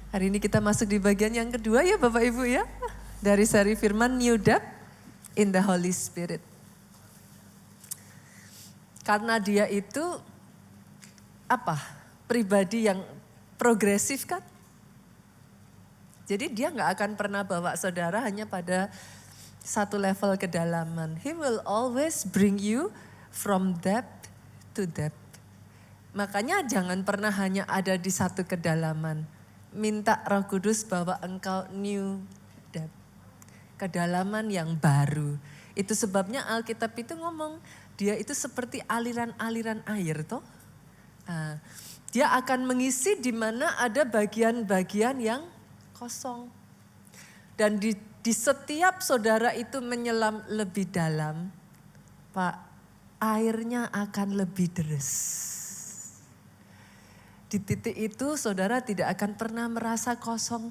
Hari ini kita masuk di bagian yang kedua ya Bapak Ibu ya. Dari seri firman New Depth in the Holy Spirit. Karena dia itu pribadi yang progresif kan. Jadi dia gak akan pernah bawa saudara hanya pada satu level kedalaman. He will always bring you from depth to depth. Makanya jangan pernah hanya ada di satu kedalaman. Minta Roh Kudus bawa engkau new depth. Kedalaman yang baru. Itu sebabnya Alkitab itu ngomong, dia itu seperti aliran-aliran air toh. Dia akan mengisi di mana ada bagian-bagian yang kosong. Dan di setiap saudara itu menyelam lebih dalam, Pak, airnya akan lebih deres. Di titik itu saudara tidak akan pernah merasa kosong.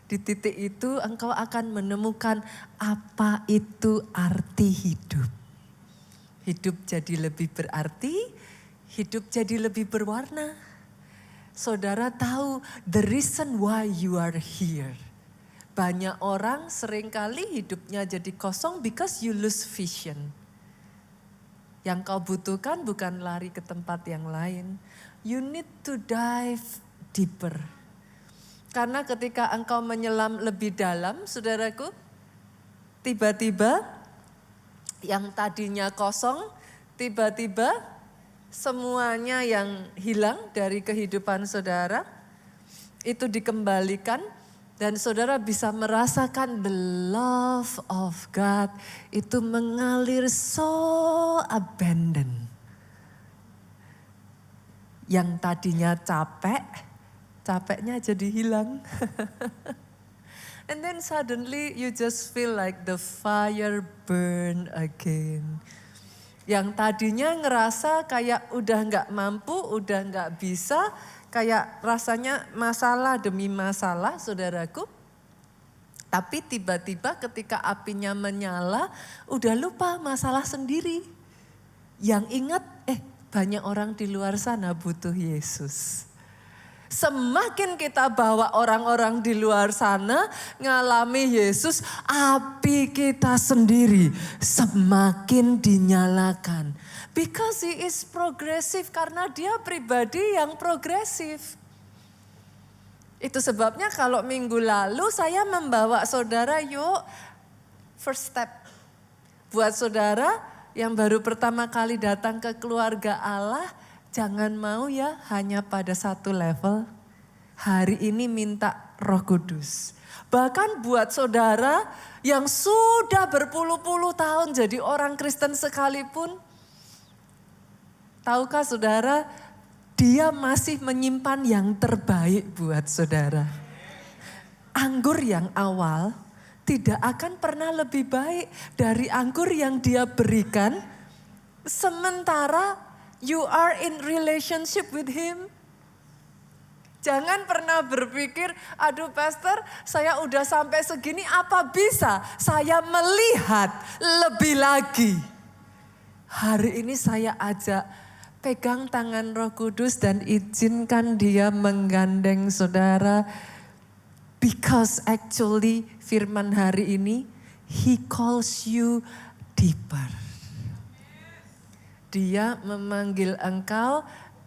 Di titik itu engkau akan menemukan apa itu arti hidup. Hidup jadi lebih berarti, hidup jadi lebih berwarna. Saudara tahu the reason why you are here. Banyak orang seringkali hidupnya jadi kosong because you lose vision. Yang kau butuhkan bukan lari ke tempat yang lain. You need to dive deeper. Karena ketika engkau menyelam lebih dalam, saudaraku, tiba-tiba yang tadinya kosong, tiba-tiba semuanya yang hilang dari kehidupan saudara, itu dikembalikan dan saudara bisa merasakan the love of God itu mengalir so abundant. Yang tadinya capeknya jadi hilang. And then suddenly you just feel like the fire burn again. Yang tadinya ngerasa kayak udah gak mampu, udah gak bisa, kayak rasanya masalah demi masalah saudaraku. Tapi tiba-tiba ketika apinya menyala, udah lupa masalah sendiri. Yang ingat, banyak orang di luar sana butuh Yesus. Semakin kita bawa orang-orang di luar sana ngalami Yesus, api kita sendiri semakin dinyalakan. Because he is progressive, karena dia pribadi yang progresif. Itu sebabnya kalau minggu lalu saya membawa saudara yuk first step. Buat saudara yang baru pertama kali datang ke keluarga Allah, jangan mau ya hanya pada satu level. Hari ini minta Roh Kudus. Bahkan buat saudara yang sudah berpuluh-puluh tahun jadi orang Kristen sekalipun, tahukah saudara, dia masih menyimpan yang terbaik buat saudara. Anggur yang awal tidak akan pernah lebih baik dari anggur yang dia berikan. Sementara you are in relationship with him. Jangan pernah berpikir, aduh pastor saya udah sampai segini apa bisa saya melihat lebih lagi. Hari ini saya ajak pegang tangan Roh Kudus dan izinkan dia menggandeng saudara. Because actually firman hari ini, he calls you deeper. Dia memanggil engkau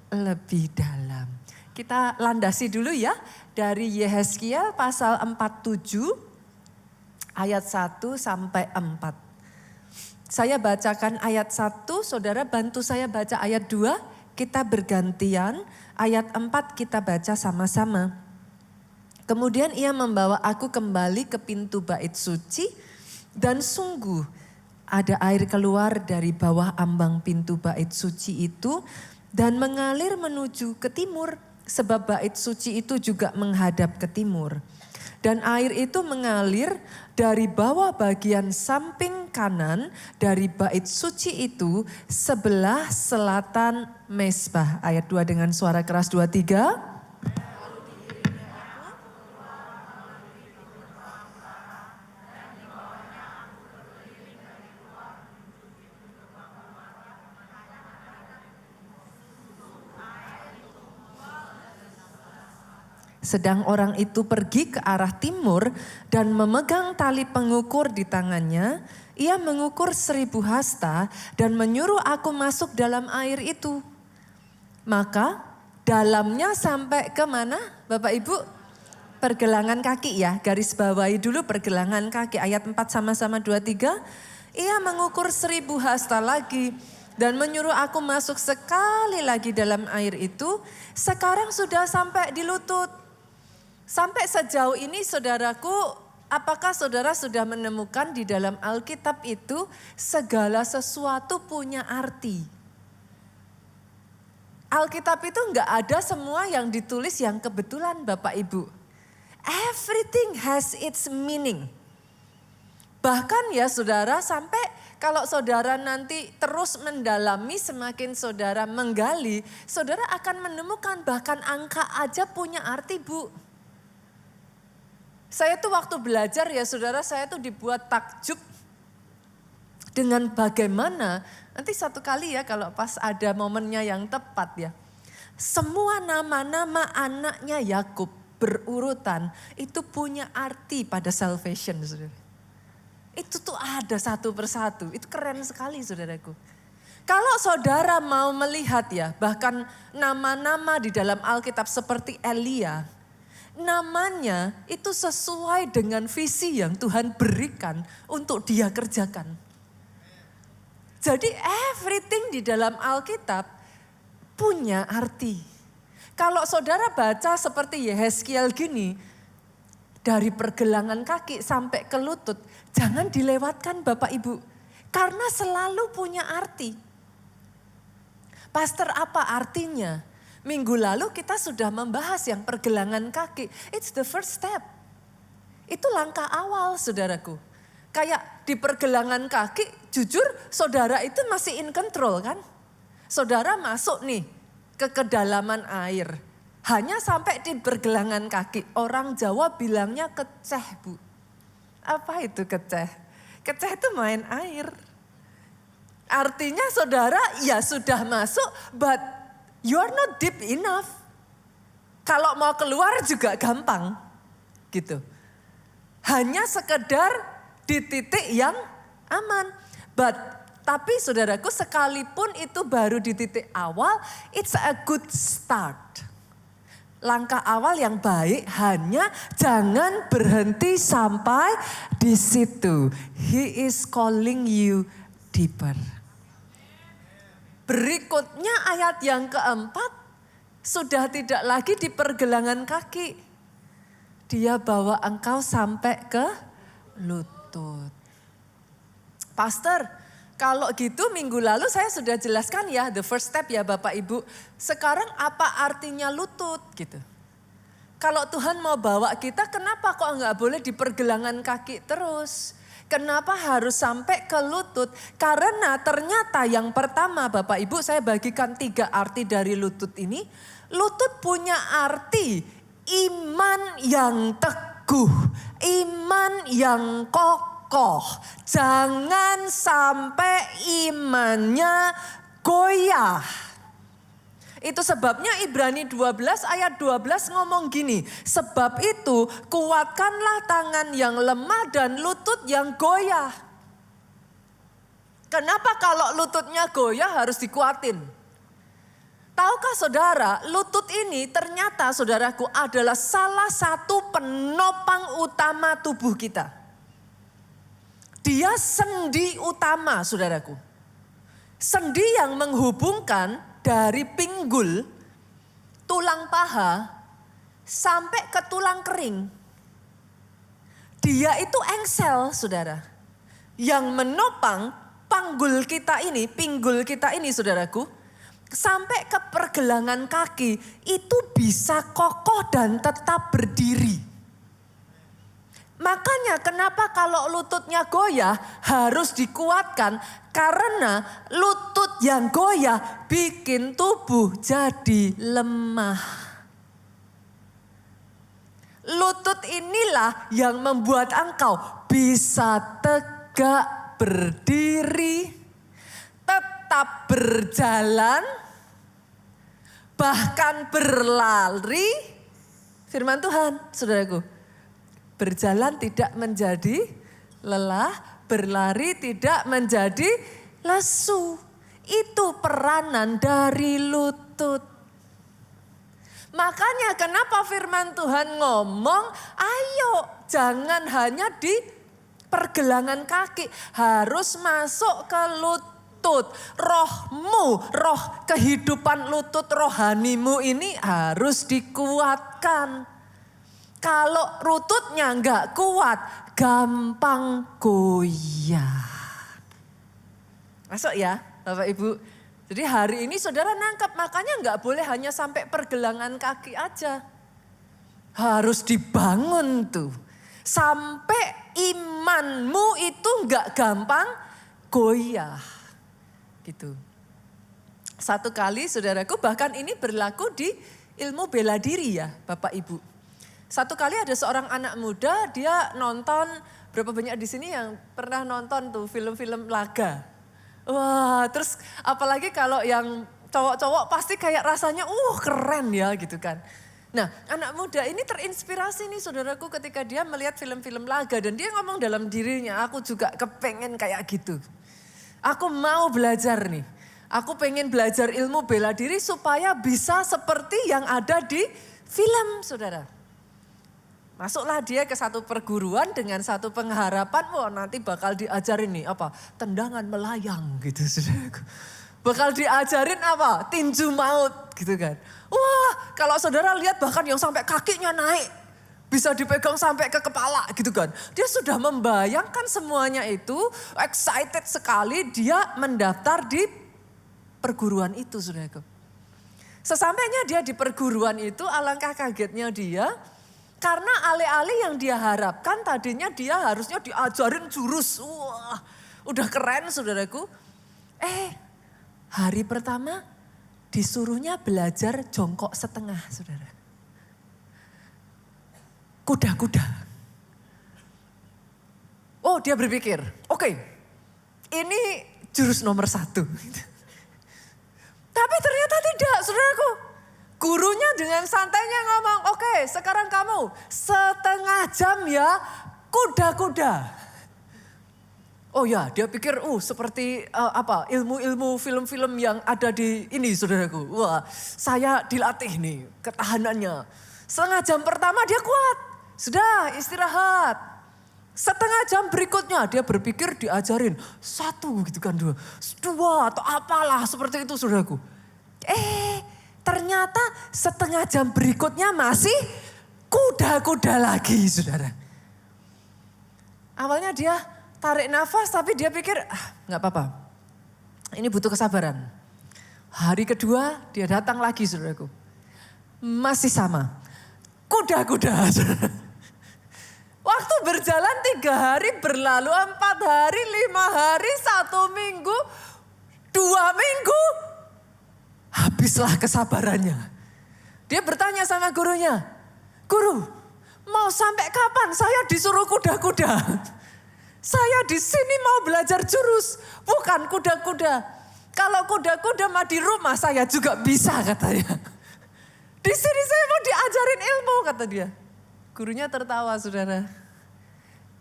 lebih dalam. Kita landasi dulu ya dari Yehezkiel pasal 47 ayat 1 sampai 4. Saya bacakan ayat 1, saudara bantu saya baca ayat 2, kita bergantian, ayat 4 kita baca sama-sama. Kemudian ia membawa aku kembali ke pintu bait suci dan sungguh ada air keluar dari bawah ambang pintu bait suci itu dan mengalir menuju ke timur sebab bait suci itu juga menghadap ke timur. Dan air itu mengalir dari bawah bagian samping kanan dari bait suci itu sebelah selatan mezbah. Ayat 2 dengan suara keras 2, 3. Sedang orang itu pergi ke arah timur dan memegang tali pengukur di tangannya. Ia mengukur 1000 hasta dan menyuruh aku masuk dalam air itu. Maka dalamnya sampai ke mana Bapak Ibu? Pergelangan kaki ya, garis bawahi dulu pergelangan kaki. Ayat 4 sama-sama 2-3. Ia mengukur 1000 hasta lagi dan menyuruh aku masuk sekali lagi dalam air itu. Sekarang sudah sampai di lutut. Sampai sejauh ini saudaraku, apakah saudara sudah menemukan di dalam Alkitab itu segala sesuatu punya arti? Alkitab itu enggak ada semua yang ditulis yang kebetulan Bapak Ibu. Everything has its meaning. Bahkan ya saudara, sampai kalau saudara nanti terus mendalami, semakin saudara menggali, saudara akan menemukan bahkan angka aja punya arti Bu. Saya tuh waktu belajar ya saudara, saya tuh dibuat takjub dengan bagaimana, nanti satu kali ya kalau pas ada momennya yang tepat ya. Semua nama-nama anaknya Yakub berurutan itu punya arti pada salvation saudara. Itu tuh ada satu persatu, itu keren sekali saudaraku. Kalau saudara mau melihat ya, bahkan nama-nama di dalam Alkitab seperti Elia, namanya itu sesuai dengan visi yang Tuhan berikan untuk dia kerjakan. Jadi everything di dalam Alkitab punya arti. Kalau saudara baca seperti Yehezkiel gini, dari pergelangan kaki sampai ke lutut, jangan dilewatkan Bapak Ibu. Karena selalu punya arti. Pastor, apa artinya? Minggu lalu kita sudah membahas yang pergelangan kaki. It's the first step. Itu langkah awal saudaraku. Kayak di pergelangan kaki, jujur saudara itu masih in control kan. Saudara masuk nih ke kedalaman air. Hanya sampai di pergelangan kaki. Orang Jawa bilangnya keceh Bu. Apa itu keceh? Keceh itu main air. Artinya saudara ya sudah masuk, but you are not deep enough. Kalau mau keluar juga gampang gitu. Hanya sekedar di titik yang aman. Tapi saudaraku, sekalipun itu baru di titik awal, it's a good start. Langkah awal yang baik, hanya jangan berhenti sampai di situ. He is calling you deeper. Berikutnya ayat yang keempat, sudah tidak lagi di pergelangan kaki. Dia bawa engkau sampai ke lutut. Pastor, kalau gitu minggu lalu saya sudah jelaskan ya, the first step ya Bapak Ibu. Sekarang apa artinya lutut gitu. Kalau Tuhan mau bawa kita, kenapa kok enggak boleh di pergelangan kaki terus? Kenapa harus sampai ke lutut? Karena ternyata yang pertama Bapak Ibu, saya bagikan 3 arti dari lutut ini. Lutut punya arti iman yang teguh, iman yang kokoh. Jangan sampai imannya goyah. Itu sebabnya Ibrani 12 ayat 12 ngomong gini. Sebab itu kuatkanlah tangan yang lemah dan lutut yang goyah. Kenapa kalau lututnya goyah harus dikuatin? Tahukah saudara, lutut ini ternyata saudaraku adalah salah satu penopang utama tubuh kita. Dia sendi utama saudaraku. Sendi yang menghubungkan dari pinggul, tulang paha, sampai ke tulang kering. Dia itu engsel saudara. Yang menopang pinggul kita ini saudaraku, sampai ke pergelangan kaki, itu bisa kokoh dan tetap berdiri. Makanya kenapa kalau lututnya goyah harus dikuatkan, karena lutut yang goyah bikin tubuh jadi lemah. Lutut inilah yang membuat engkau bisa tegak berdiri, tetap berjalan, bahkan berlari, firman Tuhan, saudaraku. Berjalan tidak menjadi lelah, berlari tidak menjadi lesu. Itu peranan dari lutut. Makanya kenapa firman Tuhan ngomong, ayo jangan hanya di pergelangan kaki, harus masuk ke lutut. Rohmu, roh kehidupan lutut rohanimu ini harus dikuatkan. Kalau lututnya enggak kuat, gampang goyah. Masuk ya Bapak Ibu? Jadi hari ini saudara nangkap, makanya enggak boleh hanya sampai pergelangan kaki aja. Harus dibangun tuh. Sampai imanmu itu enggak gampang goyah. Gitu. Satu kali saudaraku, bahkan ini berlaku di ilmu bela diri ya Bapak Ibu. Satu kali ada seorang anak muda, dia nonton, berapa banyak di sini yang pernah nonton tuh film-film laga. Wah, terus apalagi kalau yang cowok-cowok pasti kayak rasanya keren ya gitu kan. Nah, anak muda ini terinspirasi nih saudaraku ketika dia melihat film-film laga dan dia ngomong dalam dirinya, aku juga kepengen kayak gitu. Aku mau belajar nih. Aku pengen belajar ilmu bela diri supaya bisa seperti yang ada di film, saudara. Masuklah dia ke satu perguruan dengan satu pengharapan, nanti bakal diajarin nih tendangan melayang gitu, saudaraku. Bakal diajarin tinju maut gitu kan. Wah, kalau saudara lihat bahkan yang sampai kakinya naik, bisa dipegang sampai ke kepala gitu kan. Dia sudah membayangkan semuanya itu, excited sekali dia mendaftar di perguruan itu, saudaraku. Sesampainya dia di perguruan itu, alangkah kagetnya dia. Karena alih-alih yang dia harapkan tadinya dia harusnya diajarin jurus. Wah, udah keren saudaraku. Hari pertama disuruhnya belajar jongkok setengah, saudara. Kuda-kuda. Oh, dia berpikir, oke, ini jurus nomor 1. Tapi ternyata tidak, saudaraku. Gurunya dengan santainya ngomong, oke, sekarang kamu setengah jam ya kuda-kuda. Oh ya, dia pikir seperti ilmu-ilmu film-film yang ada di ini saudaraku. Wah, saya dilatih nih ketahanannya. Setengah jam pertama dia kuat. Sudah istirahat. Setengah jam berikutnya dia berpikir diajarin 1 gitu kan, 2 atau apalah seperti itu saudaraku. Ternyata setengah jam berikutnya masih kuda-kuda lagi, saudara. Awalnya dia tarik nafas tapi dia pikir, gak apa-apa. Ini butuh kesabaran. Hari kedua dia datang lagi, saudaraku. Masih sama. Kuda-kuda, saudara. Waktu berjalan 3 hari, berlalu 4 hari, 5 hari, 1 minggu, 2 minggu. Habislah kesabarannya. Dia bertanya sama gurunya, guru, mau sampai kapan saya disuruh kuda-kuda? Saya di sini mau belajar jurus, bukan kuda-kuda. Kalau kuda-kuda mah di rumah saya juga bisa katanya. Di sini saya mau diajarin ilmu kata dia. Gurunya tertawa saudara.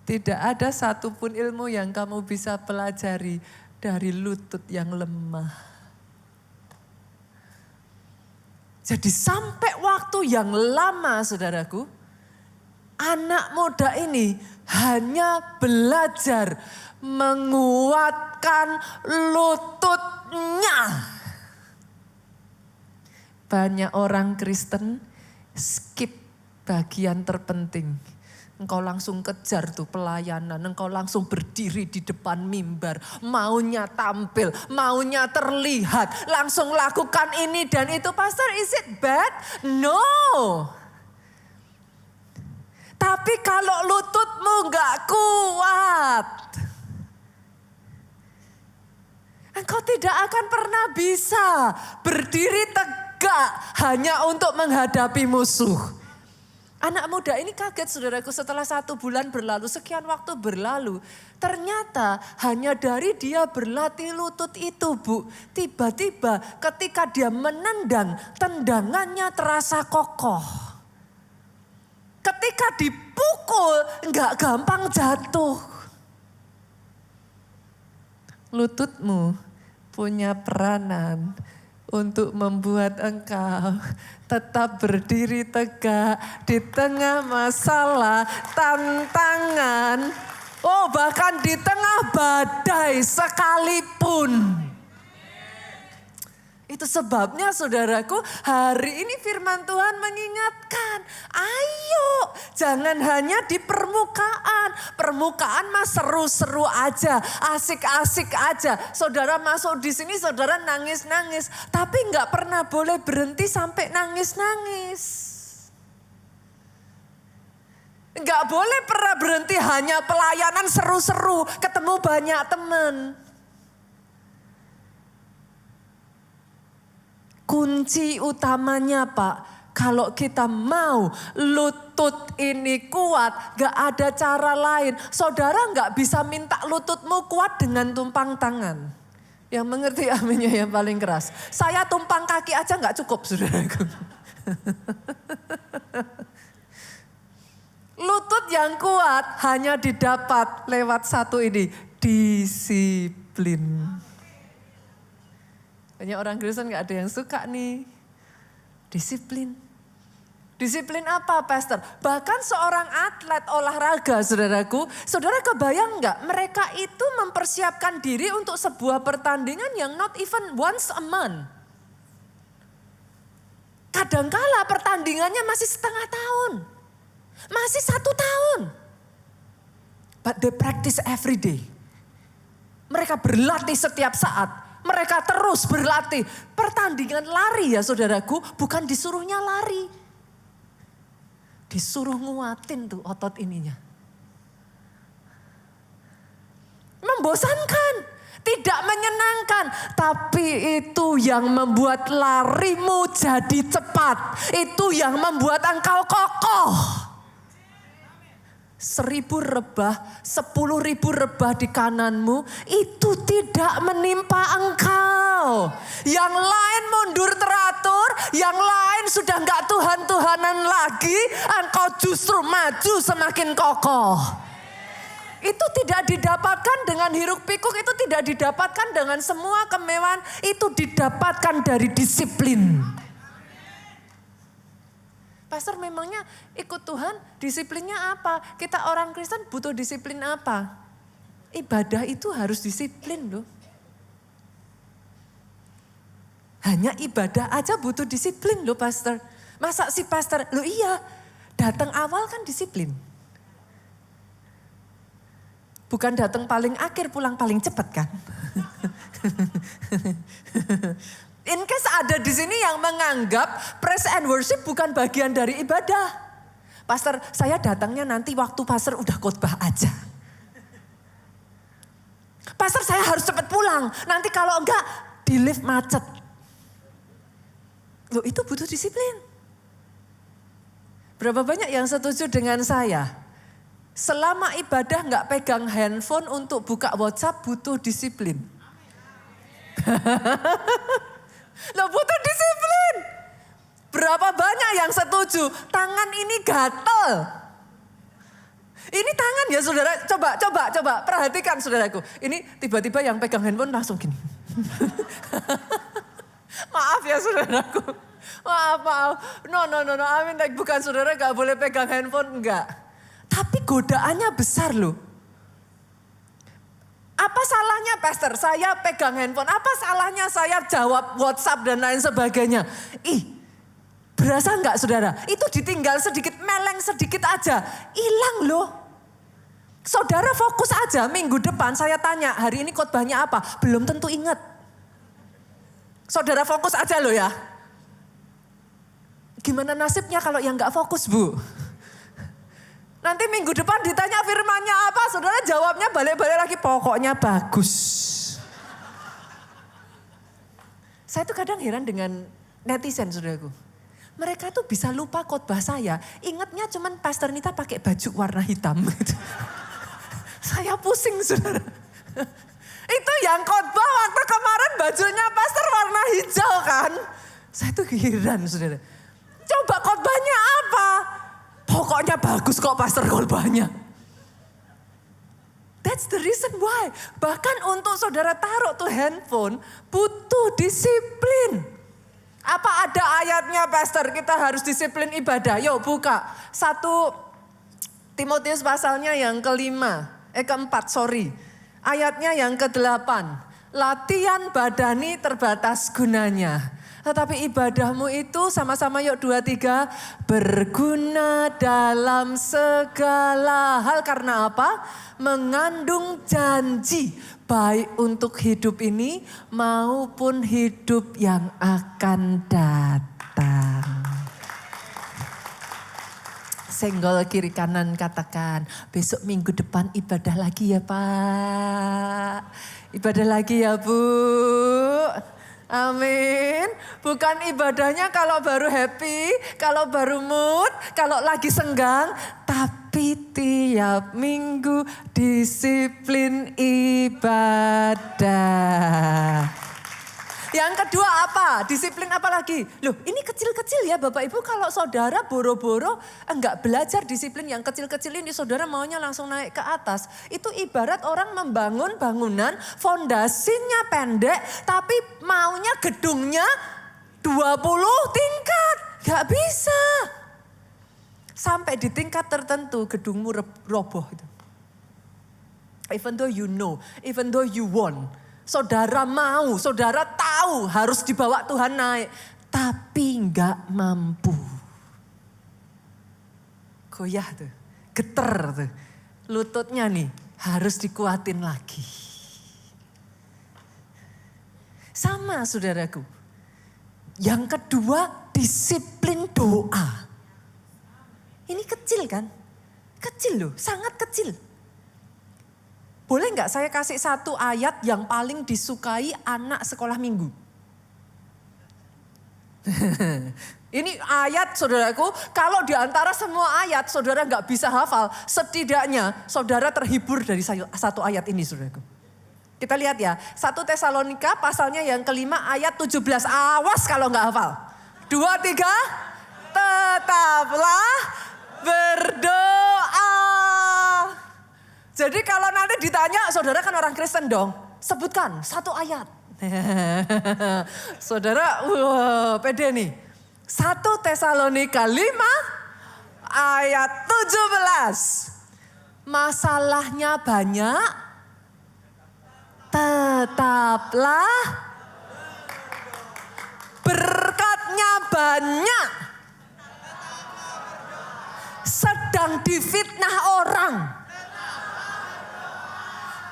Tidak ada satupun ilmu yang kamu bisa pelajari dari lutut yang lemah. Jadi sampai waktu yang lama saudaraku, anak muda ini hanya belajar menguatkan lututnya. Banyak orang Kristen skip bagian terpenting. Engkau langsung kejar tuh pelayanan, engkau langsung berdiri di depan mimbar. Maunya tampil, maunya terlihat, langsung lakukan ini dan itu. Pastor, is it bad? No. Tapi kalau lututmu gak kuat, engkau tidak akan pernah bisa berdiri tegak hanya untuk menghadapi musuh. Anak muda ini kaget saudaraku, setelah 1 bulan berlalu, sekian waktu berlalu. Ternyata hanya dari dia berlatih lutut itu Bu. Tiba-tiba ketika dia menendang, tendangannya terasa kokoh. Mereka dipukul, nggak gampang jatuh. Lututmu punya peranan untuk membuat engkau tetap berdiri tegak di tengah masalah, tantangan, bahkan di tengah badai sekalipun. Itu sebabnya saudaraku, hari ini firman Tuhan mengingatkan, ayo jangan hanya di permukaan. Permukaan mah seru-seru aja, asik-asik aja. Saudara masuk di sini, saudara nangis-nangis. Tapi nggak pernah boleh berhenti sampai nangis-nangis. Nggak boleh pernah berhenti hanya pelayanan seru-seru, ketemu banyak teman. Kunci utamanya Pak, kalau kita mau lutut ini kuat, gak ada cara lain. Saudara gak bisa minta lututmu kuat dengan tumpang tangan. Yang mengerti aminnya yang paling keras. Saya tumpang kaki aja gak cukup saudaraku. Lutut yang kuat hanya didapat lewat satu ini, disiplin. Banyak orang Kristen gak ada yang suka nih. Disiplin. Disiplin apa pastor? Bahkan seorang atlet olahraga saudaraku. Saudara kebayang gak? Mereka itu mempersiapkan diri untuk sebuah pertandingan yang not even once a month. Kadangkala pertandingannya masih setengah tahun. Masih 1 tahun. But they practice every day. Mereka berlatih setiap saat. Mereka terus berlatih. Pertandingan lari ya saudaraku, bukan disuruhnya lari. Disuruh nguatin tuh otot ininya. Membosankan, tidak menyenangkan. Tapi itu yang membuat larimu jadi cepat. Itu yang membuat engkau kokoh. 1.000 rebah, 10.000 rebah di kananmu, itu tidak menimpa engkau. Yang lain mundur teratur, yang lain sudah enggak Tuhan-Tuhanan lagi, engkau justru maju semakin kokoh. Itu tidak didapatkan dengan hiruk pikuk, itu tidak didapatkan dengan semua kemewahan, itu didapatkan dari disiplin. Pastor memangnya ikut Tuhan disiplinnya apa? Kita orang Kristen butuh disiplin apa? Ibadah itu harus disiplin loh. Hanya ibadah aja butuh disiplin loh pastor. Masa sih pastor? Loh iya, datang awal kan disiplin. Bukan datang paling akhir pulang paling cepat kan? In case ada di sini yang menganggap praise and worship bukan bagian dari ibadah. Pastor, saya datangnya nanti waktu pastor udah khotbah aja. Pastor, saya harus cepat pulang. Nanti kalau enggak di lift macet. Loh, itu butuh disiplin. Berapa banyak yang setuju dengan saya? Selama ibadah enggak pegang handphone untuk buka WhatsApp butuh disiplin. Loh, butuh disiplin. Berapa banyak yang setuju? Tangan ini gatel. Ini tangan ya saudara, coba perhatikan saudaraku. Ini tiba-tiba yang pegang handphone langsung gini. Maaf ya saudaraku. Maaf. No. Bukan saudara gak boleh pegang handphone, enggak. Tapi godaannya besar loh. Apa salahnya pastor saya pegang handphone? Apa salahnya saya jawab WhatsApp dan lain sebagainya? Berasa enggak saudara? Itu ditinggal sedikit, meleng sedikit aja. Hilang loh. Saudara fokus aja, minggu depan saya tanya hari ini khotbahnya apa? Belum tentu ingat. Saudara fokus aja loh ya. Gimana nasibnya kalau yang enggak fokus Bu? Nanti minggu depan ditanya firmannya apa, saudara jawabnya balik-balik lagi, pokoknya bagus. Saya tuh kadang heran dengan netizen saudaraku. Mereka tuh bisa lupa khotbah saya, ingatnya cuman Pastor Nita pakai baju warna hitam. Gitu. Saya pusing saudara. Itu yang khotbah waktu kemarin bajunya Pastor warna hijau kan. Saya tuh heran saudara. Coba khotbahnya apa? Pokoknya bagus kok pastor khotbahnya. That's the reason why. Bahkan untuk saudara taruh tuh handphone butuh disiplin. Apa ada ayatnya pastor kita harus disiplin ibadah? Yuk buka. 1 Timotius pasalnya yang keempat. Ayatnya yang ke-8. Latihan badani terbatas gunanya. Tetapi ibadahmu itu sama-sama yuk 2, 3. Berguna dalam segala hal. Karena apa? Mengandung janji. Baik untuk hidup ini maupun hidup yang akan datang. Senggol kiri kanan katakan, besok minggu depan ibadah lagi ya Pak. Ibadah lagi ya Bu. Amin. Bukan ibadahnya kalau baru happy, kalau baru mood, kalau lagi senggang. Tapi tiap minggu disiplin ibadah. Yang kedua apa? Disiplin apa lagi? Loh ini kecil-kecil ya Bapak Ibu. Kalau saudara boro-boro enggak belajar disiplin yang kecil-kecil ini. Saudara maunya langsung naik ke atas. Itu ibarat orang membangun bangunan fondasinya pendek. Tapi maunya gedungnya 20 tingkat. Gak bisa. Sampai di tingkat tertentu gedungmu roboh. Even though you know, even though you want. Saudara mau, saudara tahu harus dibawa Tuhan naik. Tapi enggak mampu. Goyah tuh, geter tuh. Lututnya nih harus dikuatin lagi. Sama saudaraku. Yang kedua disiplin doa. Ini kecil kan? Kecil loh, sangat kecil. Boleh nggak saya kasih 1 ayat yang paling disukai anak sekolah minggu? Ini ayat saudaraku, kalau di antara semua ayat saudara nggak bisa hafal, setidaknya saudara terhibur dari 1 ayat ini saudaraku. Kita lihat ya, 1 Tesalonika pasalnya yang ke-5 ayat 17. Awas kalau nggak hafal. 2, 3, tetaplah berdoa. Jadi kalau nanti ditanya, saudara kan orang Kristen dong. Sebutkan 1 ayat. Saudara, pede nih. 1 Tesalonika 5 ayat 17. Masalahnya banyak, tetaplah berkatnya banyak. Sedang difitnah orang.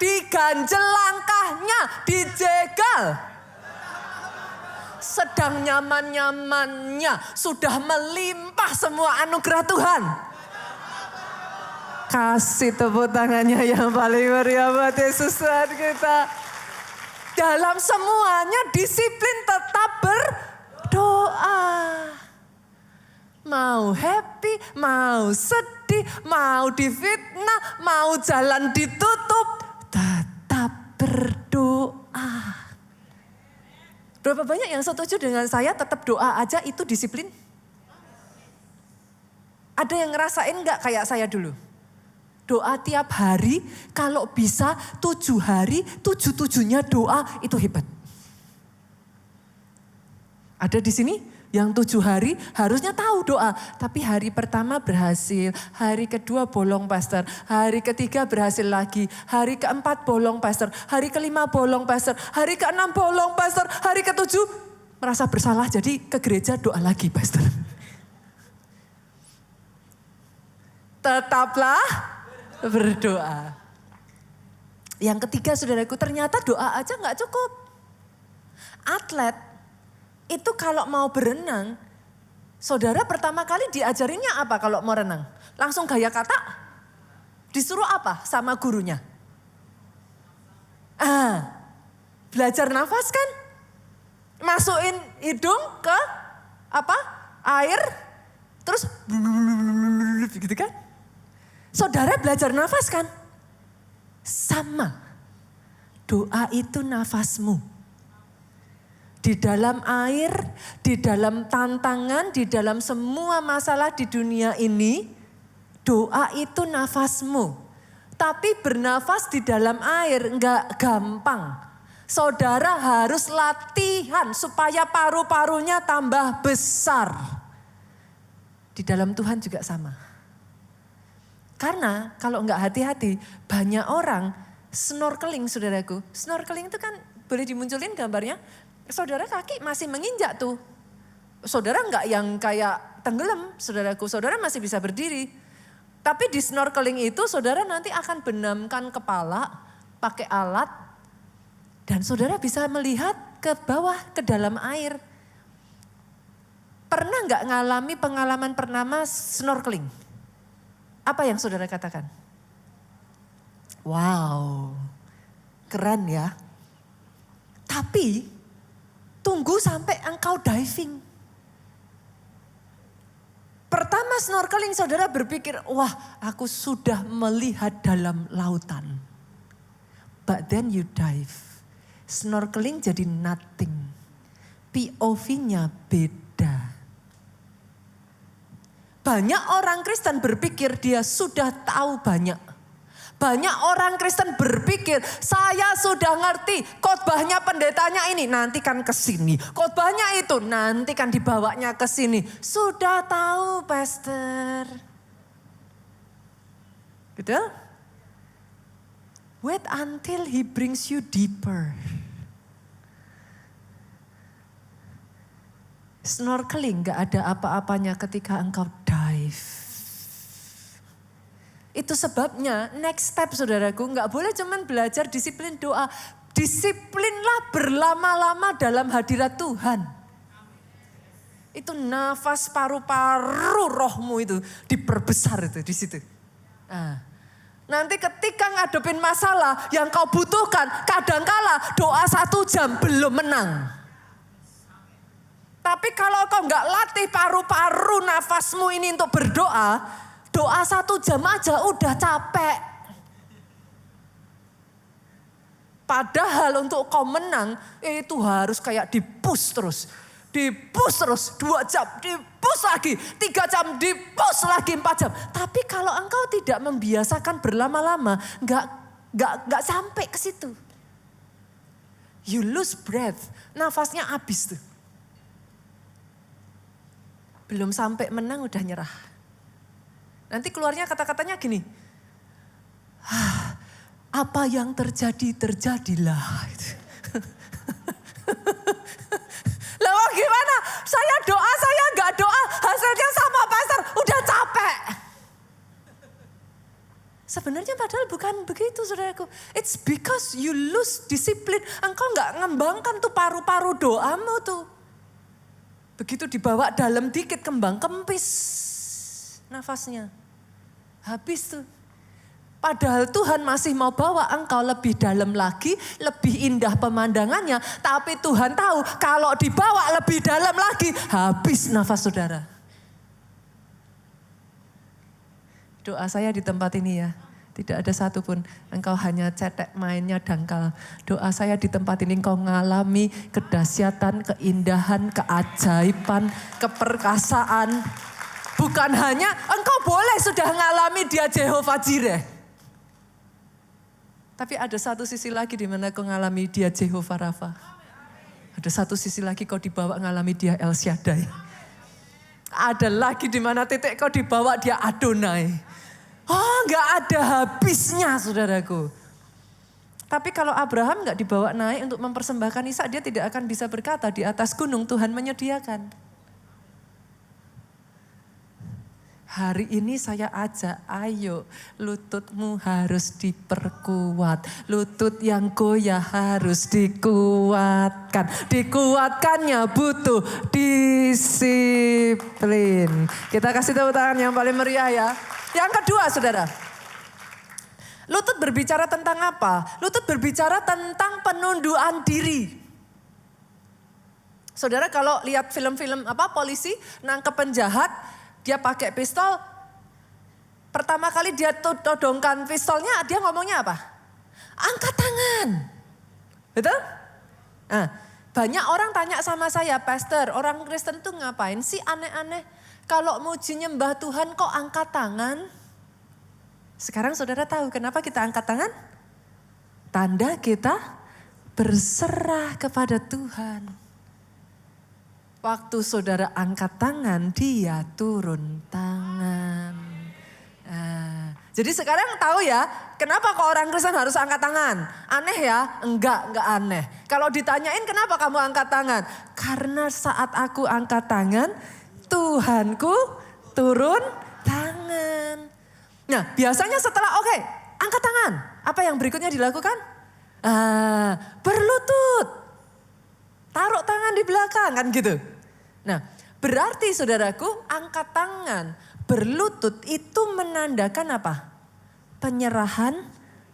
Diganjel langkahnya, dijegal. Sedang nyaman-nyamannya, sudah melimpah semua anugerah Tuhan. Kasih tepuk tangannya yang paling meriah buat Yesus Tuhan kita. Dalam semuanya disiplin tetap berdoa. Mau happy, mau sedih, mau difitnah, mau jalan ditutup. Tetap berdoa. Berapa banyak yang setuju dengan saya tetap doa aja itu disiplin? Ada yang ngerasain gak kayak saya dulu? Doa tiap hari, kalau bisa 7 hari, 7-7-nya doa itu hebat. Ada di sini? Yang 7 hari harusnya tahu doa. Tapi hari pertama berhasil. Hari kedua bolong pastor. Hari ketiga berhasil lagi. Hari keempat bolong pastor. Hari kelima bolong pastor. Hari keenam bolong pastor. Hari ketujuh merasa bersalah jadi ke gereja doa lagi pastor. Tetaplah berdoa. Yang ketiga saudaraku ternyata doa aja gak cukup. Atlet itu kalau mau berenang, saudara pertama kali diajarinnya apa kalau mau renang? Langsung gaya kata? Disuruh apa sama gurunya? Belajar nafas kan? Masukin hidung ke apa? Air, terus gitu kan? Saudara belajar nafas kan? Sama. Doa itu nafasmu. Di dalam air, di dalam tantangan, di dalam semua masalah di dunia ini, Doa itu nafasmu. Tapi bernafas di dalam air enggak gampang. Saudara harus latihan supaya paru-parunya tambah besar. Di dalam Tuhan juga sama. Karena kalau enggak hati-hati, banyak orang snorkeling, saudaraku. Snorkeling itu kan boleh dimunculin gambarnya. Saudara kaki masih menginjak tuh. Saudara enggak yang kayak tenggelam, saudaraku. Saudara masih bisa berdiri. Tapi di snorkeling itu saudara nanti akan benamkan kepala pakai alat dan saudara bisa melihat ke bawah, ke dalam air. Pernah nggak ngalami pengalaman bernama snorkeling? Apa yang saudara katakan? Wow, keren ya. Tapi tunggu sampai engkau diving. Pertama snorkeling saudara berpikir, wah aku sudah melihat dalam lautan. But then you dive. Snorkeling jadi nothing. POV-nya beda. Banyak orang Kristen berpikir dia sudah tahu banyak. Banyak orang Kristen berpikir, saya sudah ngerti khotbahnya pendetanya ini, nanti kan ke sini. Khotbahnya itu, nanti kan dibawanya ke sini. Sudah tahu, pastor. Betul? Wait until he brings you deeper. Snorkeling gak ada apa-apanya ketika engkau dive. Itu sebabnya next step saudaraku gak boleh cuman belajar disiplin doa. Disiplinlah berlama-lama dalam hadirat Tuhan. Itu nafas paru-paru rohmu itu diperbesar itu di situ. Nah, nanti ketika ngadepin masalah yang kau butuhkan, kadangkala doa 1 jam belum menang. Tapi kalau kau gak latih paru-paru nafasmu ini untuk berdoa, doa 1 jam aja udah capek. Padahal untuk kau menang itu harus kayak di-push terus. Di-push terus 2 jam, di-push lagi 3 jam, di-push lagi 4 jam. Tapi kalau engkau tidak membiasakan berlama-lama, gak sampai ke situ. You lose breath, nafasnya habis tuh. Belum sampai menang udah nyerah. Nanti keluarnya kata-katanya gini, apa yang terjadi, terjadilah. Lalu gimana? Saya doa, saya gak doa, hasilnya sama pastor, udah capek. Sebenarnya padahal bukan begitu saudaraku. It's because you lose disiplin. Engkau gak ngembangkan tuh paru-paru doamu tuh. Begitu dibawa dalam dikit kembang kempis nafasnya. Habis tuh. Padahal Tuhan masih mau bawa engkau lebih dalam lagi, lebih indah pemandangannya. Tapi Tuhan tahu kalau dibawa lebih dalam lagi, habis nafas saudara. Doa saya di tempat ini ya. Tidak ada satupun engkau hanya cetek mainnya dangkal. Doa saya di tempat ini engkau ngalami kedahsyatan, keindahan, keajaiban, keperkasaan. Bukan hanya engkau boleh sudah ngalami dia Jehovah Jireh. Tapi ada satu sisi lagi di mana kau ngalami dia Jehovah Rafa. Ada satu sisi lagi kau dibawa ngalami dia El Shaddai. Ada lagi di mana titik kau dibawa dia Adonai. Oh, gak ada habisnya saudaraku. Tapi kalau Abraham gak dibawa naik untuk mempersembahkan Ishak, dia tidak akan bisa berkata di atas gunung Tuhan menyediakan. Hari ini saya ajak, ayo lututmu harus diperkuat. Lutut yang goyah harus dikuatkan. Dikuatkannya butuh disiplin. Kita kasih tepuk tangan yang paling meriah ya. Yang kedua saudara. Lutut berbicara tentang apa? Lutut berbicara tentang penunduan diri. Saudara kalau lihat film-film polisi nangkep penjahat, dia pakai pistol, pertama kali dia todongkan pistolnya, dia ngomongnya apa? Angkat tangan. Betul? Nah, banyak orang tanya sama saya, pastor, orang Kristen tuh ngapain sih aneh-aneh? Kalau muji nyembah Tuhan kok angkat tangan? Sekarang saudara tahu kenapa kita angkat tangan? Tanda kita berserah kepada Tuhan. Waktu saudara angkat tangan, dia turun tangan. Jadi sekarang tahu ya, kenapa kok orang Kristen harus angkat tangan? Aneh ya? Enggak aneh. Kalau ditanyain kenapa kamu angkat tangan? Karena saat aku angkat tangan, Tuhanku turun tangan. Nah biasanya setelah angkat tangan, apa yang berikutnya dilakukan? Berlutut, taruh tangan di belakang kan gitu. Nah berarti saudaraku angkat tangan, berlutut itu menandakan apa? Penyerahan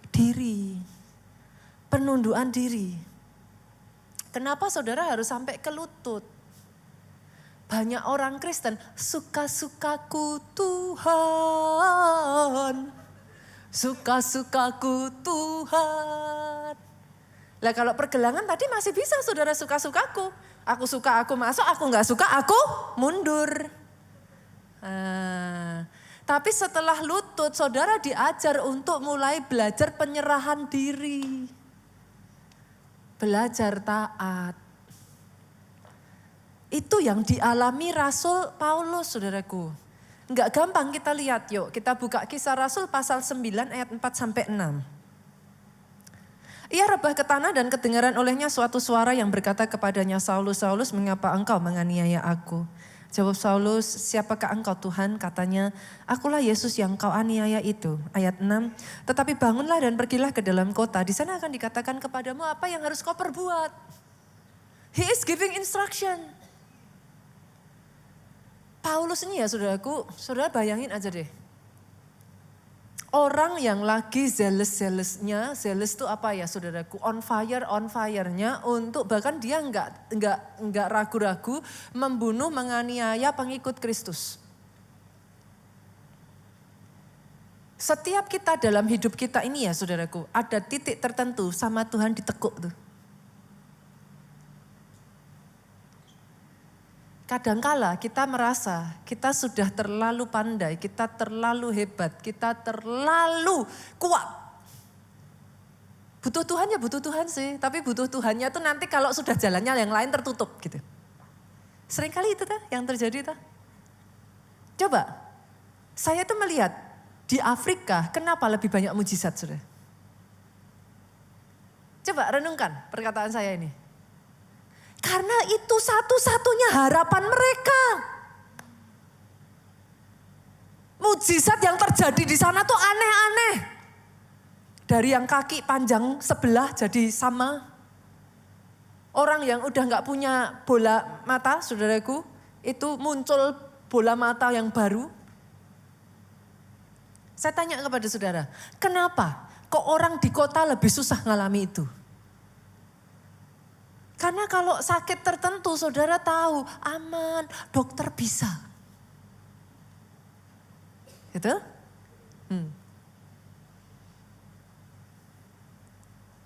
diri, penunduan diri. Kenapa saudara harus sampai ke lutut? Banyak orang Kristen, suka-sukaku Tuhan, suka-sukaku Tuhan. Lah kalau pergelangan tadi masih bisa saudara suka-sukaku. Aku suka, aku masuk, aku gak suka, aku mundur. Tapi setelah lutut, saudara diajar untuk mulai belajar penyerahan diri. Belajar taat. Itu yang dialami Rasul Paulus, saudaraku. Enggak gampang kita lihat, yuk kita buka Kisah Rasul pasal 9 ayat 4-6. Ia rebah ke tanah dan kedengaran olehnya suatu suara yang berkata kepadanya, Saulus, Saulus, mengapa engkau menganiaya aku? Jawab Saulus, siapakah engkau Tuhan? Katanya, akulah Yesus yang kau aniaya itu. Ayat 6, tetapi bangunlah dan pergilah ke dalam kota. Di sana akan dikatakan kepadamu apa yang harus kau perbuat. He is giving instruction. Paulus ini ya saudaraku, saudara bayangin aja deh. Orang yang lagi zealous-zealousnya, zealous itu apa ya saudaraku? On fire-nya untuk bahkan dia enggak ragu-ragu membunuh, menganiaya pengikut Kristus. Setiap kita dalam hidup kita ini ya saudaraku, ada titik tertentu sama Tuhan ditekuk tuh. Kadangkala kita merasa kita sudah terlalu pandai, kita terlalu hebat, kita terlalu kuat. Butuh Tuhan ya butuh Tuhan sih, tapi butuh Tuhannya tuh nanti kalau sudah jalannya yang lain tertutup gitu. Seringkali itu yang terjadi tuh. Coba, saya tuh melihat di Afrika kenapa lebih banyak mujizat sudah. Coba renungkan perkataan saya ini. Karena itu satu-satunya harapan mereka. Mujizat yang terjadi di sana tuh aneh-aneh. Dari yang kaki panjang sebelah jadi sama. Orang yang udah gak punya bola mata, saudaraku, itu muncul bola mata yang baru. Saya tanya kepada saudara, kenapa kok orang di kota lebih susah ngalami itu? Karena kalau sakit tertentu saudara tahu aman, dokter bisa. Gitu?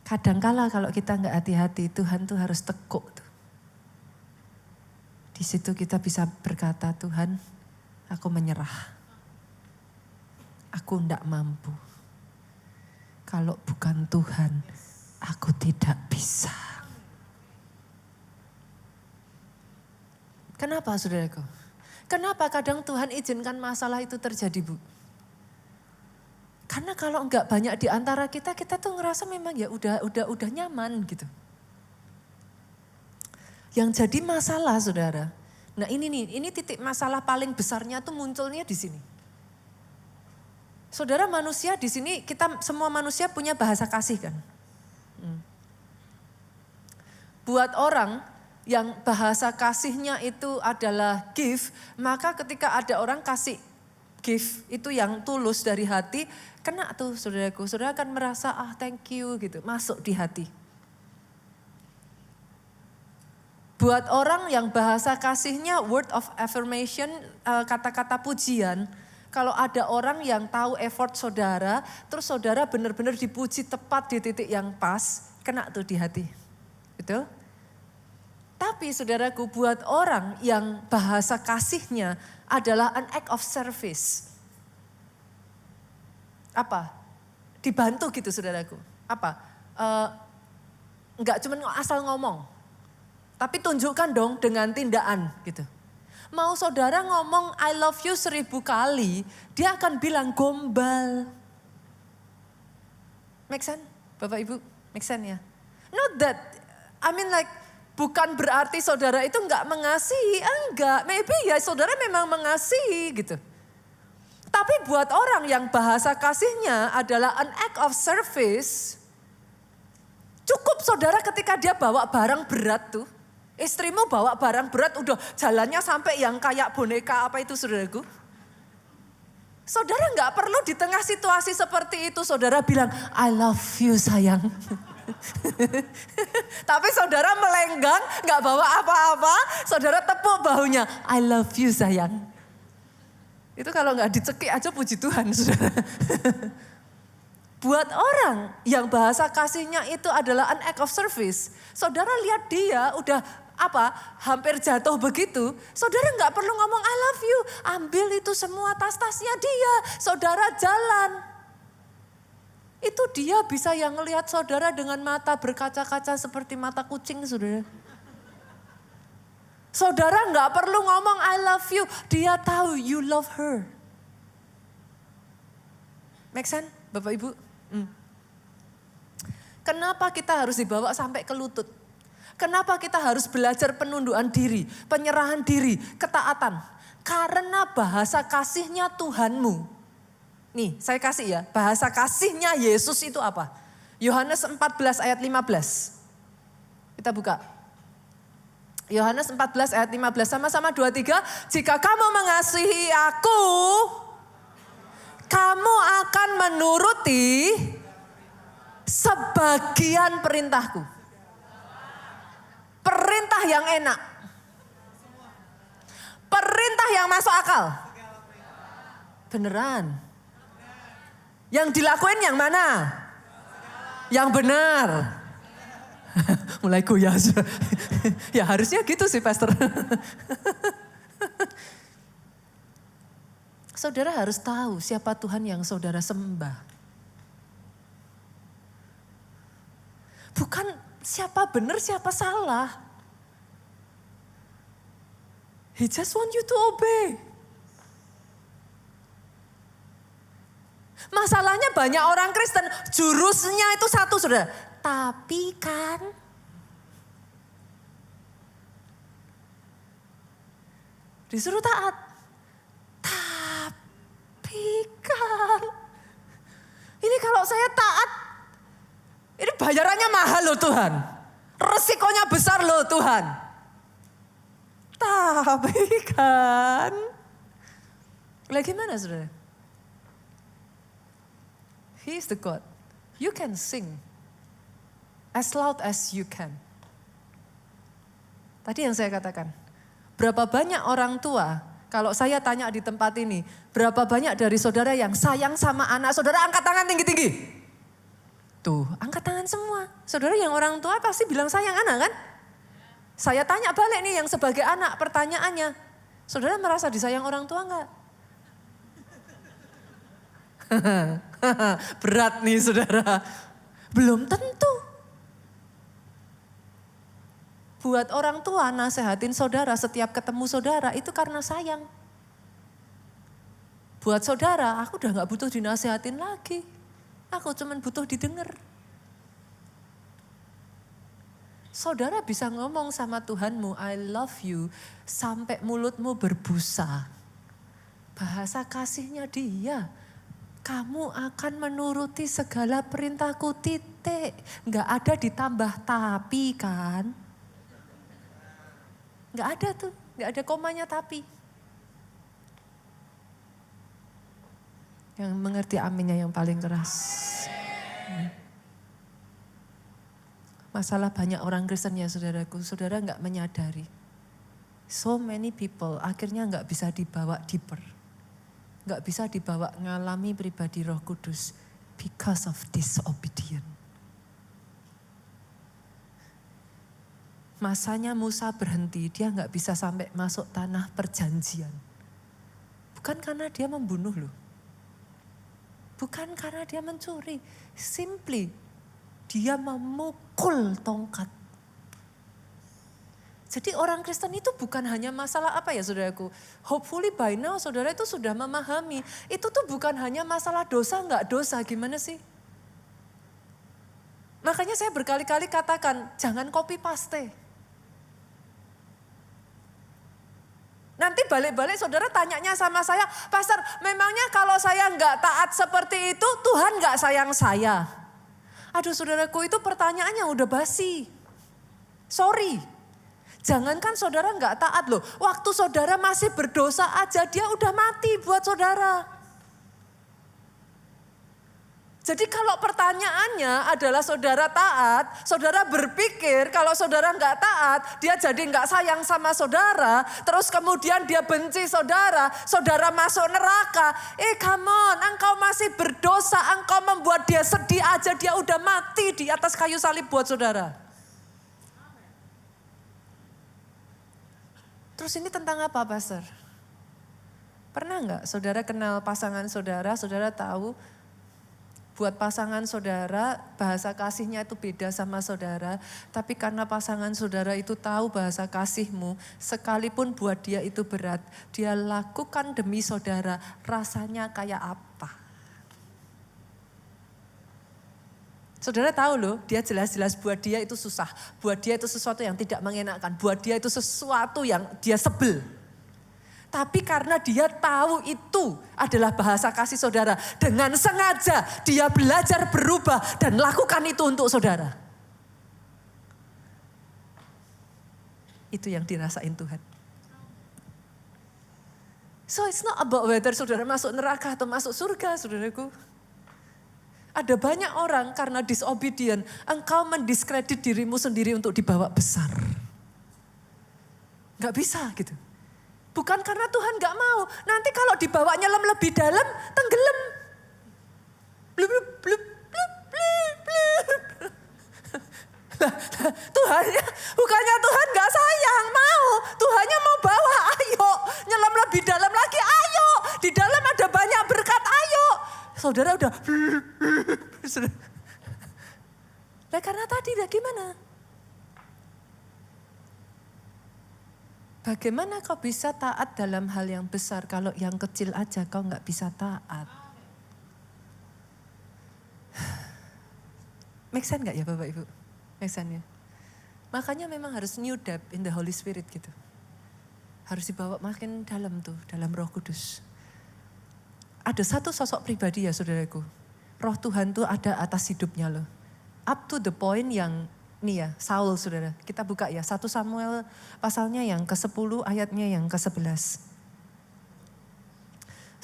Kadangkala kalau kita nggak hati-hati Tuhan tuh harus tekuk. Di situ kita bisa berkata Tuhan aku menyerah. Aku nggak mampu. Kalau bukan Tuhan aku tidak bisa. Kenapa saudaraku? Kenapa kadang Tuhan izinkan masalah itu terjadi Bu? Karena kalau enggak banyak di antara kita tuh ngerasa memang ya udah nyaman gitu. Yang jadi masalah saudara, nah ini titik masalah paling besarnya tuh munculnya di sini. Saudara manusia di sini, kita semua manusia punya bahasa kasih kan. Buat orang yang bahasa kasihnya itu adalah give, maka ketika ada orang kasih give itu yang tulus dari hati, kena tuh saudaraku. Saudara akan merasa thank you gitu, masuk di hati. Buat orang yang bahasa kasihnya word of affirmation, kata-kata pujian. Kalau ada orang yang tahu effort saudara, terus saudara benar-benar dipuji tepat di titik yang pas, kena tuh di hati. Gitu. Tapi saudaraku, buat orang yang bahasa kasihnya adalah an act of service. dibantu gitu saudaraku. Enggak cuma asal ngomong, tapi tunjukkan dong dengan tindakan gitu. Mau saudara ngomong I love you 1000 kali, dia akan bilang gombal. Make sense? Bapak Ibu, make sense ya? Not that, bukan berarti saudara itu enggak mengasihi, enggak. Maybe ya saudara memang mengasihi gitu. Tapi buat orang yang bahasa kasihnya adalah an act of service, cukup saudara ketika dia bawa barang berat tuh. Istrimu bawa barang berat udah jalannya sampai yang kayak boneka apa itu saudaraku. Saudara nggak perlu di tengah situasi seperti itu saudara bilang I love you sayang. Tapi saudara melenggang nggak bawa apa-apa, saudara tepuk bahunya I love you sayang. Itu kalau nggak dicekik aja puji Tuhan saudara. Buat orang yang bahasa kasihnya itu adalah an act of service. Saudara lihat dia udah hampir jatuh begitu. Saudara nggak perlu ngomong I love you. Ambil itu semua tas-tasnya dia. Saudara jalan. Itu dia bisa yang ngelihat saudara dengan mata berkaca-kaca seperti mata kucing saudara. Saudara nggak perlu ngomong I love you. Dia tahu you love her. Make sense Bapak Ibu? Kenapa kita harus dibawa sampai ke lutut? Kenapa kita harus belajar penundukan diri, penyerahan diri, ketaatan? Karena bahasa kasihnya Tuhanmu. Nih saya kasih ya, bahasa kasihnya Yesus itu apa? Yohanes 14 ayat 15. Kita buka. Yohanes 14 ayat 15, sama-sama 2-3. Jika kamu mengasihi aku, kamu akan menuruti sebagian perintahku. Perintah yang enak. Perintah yang masuk akal. Beneran. Yang dilakuin yang mana? Yang benar. Mulai goyah. Ya harusnya gitu sih pastor. Saudara harus tahu siapa Tuhan yang saudara sembah. Bukan siapa benar, siapa salah. He just want you to obey. Masalahnya banyak orang Kristen, jurusnya itu satu saudara. Tapi kan, disuruh taat. Tapi kan, ini kalau saya taat, ini bayarannya mahal loh Tuhan. Resikonya besar loh Tuhan. Tapi kan. Lagi mana saudara? He is the God. You can sing as loud as you can. Tadi yang saya katakan. Berapa banyak orang tua, kalau saya tanya di tempat ini. Berapa banyak dari saudara yang sayang sama anak saudara, angkat tangan tinggi-tinggi. Tuh, angkat tangan semua. Saudara yang orang tua pasti bilang sayang anak kan? Saya tanya balik nih yang sebagai anak, pertanyaannya. Saudara merasa disayang orang tua enggak? Berat nih saudara. Belum tentu. Buat orang tua nasehatin saudara setiap ketemu saudara itu karena sayang. Buat saudara, aku udah gak butuh dinasehatin lagi. Aku cuma butuh didengar. Saudara bisa ngomong sama Tuhanmu, I love you, sampai mulutmu berbusa. Bahasa kasihnya dia, kamu akan menuruti segala perintahku, titik. Gak ada ditambah tapi kan. Gak ada tuh, gak ada komanya tapi. Yang mengerti aminnya yang paling keras. Masalah banyak orang Kristen ya saudaraku, saudara gak menyadari. So many people akhirnya gak bisa dibawa deeper. Gak bisa dibawa ngalami pribadi Roh Kudus because of disobedience. Masanya Musa berhenti, dia gak bisa sampai masuk tanah perjanjian. Bukan karena dia membunuh loh. Bukan karena dia mencuri, simply dia memukul tongkat. Jadi orang Kristen itu bukan hanya masalah apa ya saudaraku. Hopefully by now saudara itu sudah memahami. Itu tuh bukan hanya masalah dosa enggak dosa, gimana sih? Makanya saya berkali-kali katakan jangan copy paste. Nanti balik-balik saudara tanyanya sama saya, Pastor memangnya kalau saya enggak taat seperti itu Tuhan enggak sayang saya? Aduh saudaraku itu pertanyaannya udah basi. Sorry. Jangankan saudara enggak taat loh. Waktu saudara masih berdosa aja dia udah mati buat saudara. Jadi kalau pertanyaannya adalah saudara taat, saudara berpikir kalau saudara enggak taat, dia jadi enggak sayang sama saudara, terus kemudian dia benci saudara, saudara masuk neraka. Come on, engkau masih berdosa, engkau membuat dia sedih aja, dia udah mati di atas kayu salib buat saudara. Terus ini tentang apa, Pastor? Pernah enggak saudara kenal pasangan saudara, saudara tahu buat pasangan saudara, bahasa kasihnya itu beda sama saudara. Tapi karena pasangan saudara itu tahu bahasa kasihmu, sekalipun buat dia itu berat, dia lakukan demi saudara, rasanya kayak apa? Saudara tahu loh, dia jelas-jelas buat dia itu susah. Buat dia itu sesuatu yang tidak mengenakan. Buat dia itu sesuatu yang dia sebel. Tapi karena dia tahu itu adalah bahasa kasih saudara. Dengan sengaja dia belajar berubah dan lakukan itu untuk saudara. Itu yang dirasain Tuhan. So it's not about whether saudara masuk neraka atau masuk surga, saudaraku. Ada banyak orang karena disobedient, engkau mendiskredit dirimu sendiri untuk dibawa besar. Gak bisa gitu. Bukan karena Tuhan gak mau. Nanti kalau dibawa nyelam lebih dalam, tenggelam. Blub, blub, blub, blub, blub, blub. Tuhannya, bukannya Tuhan gak sayang, mau. Tuhannya mau bawa, ayo. Nyelam lebih dalam lagi, ayo. Di dalam ada banyak berkat, ayo. Saudara udah. Nah karena tadi gimana? Bagaimana kau bisa taat dalam hal yang besar kalau yang kecil aja kau gak bisa taat? Make sense gak ya Bapak Ibu? Make sense ya? Makanya memang harus new depth in the Holy Spirit gitu. Harus dibawa makin dalam tuh, dalam Roh Kudus. Ada satu sosok pribadi ya saudaraku. Roh Tuhan tuh ada atas hidupnya loh. Up to the point yang nih ya, Saul saudara. Kita buka ya, 1 Samuel pasalnya yang ke-10 ayatnya yang ke-11.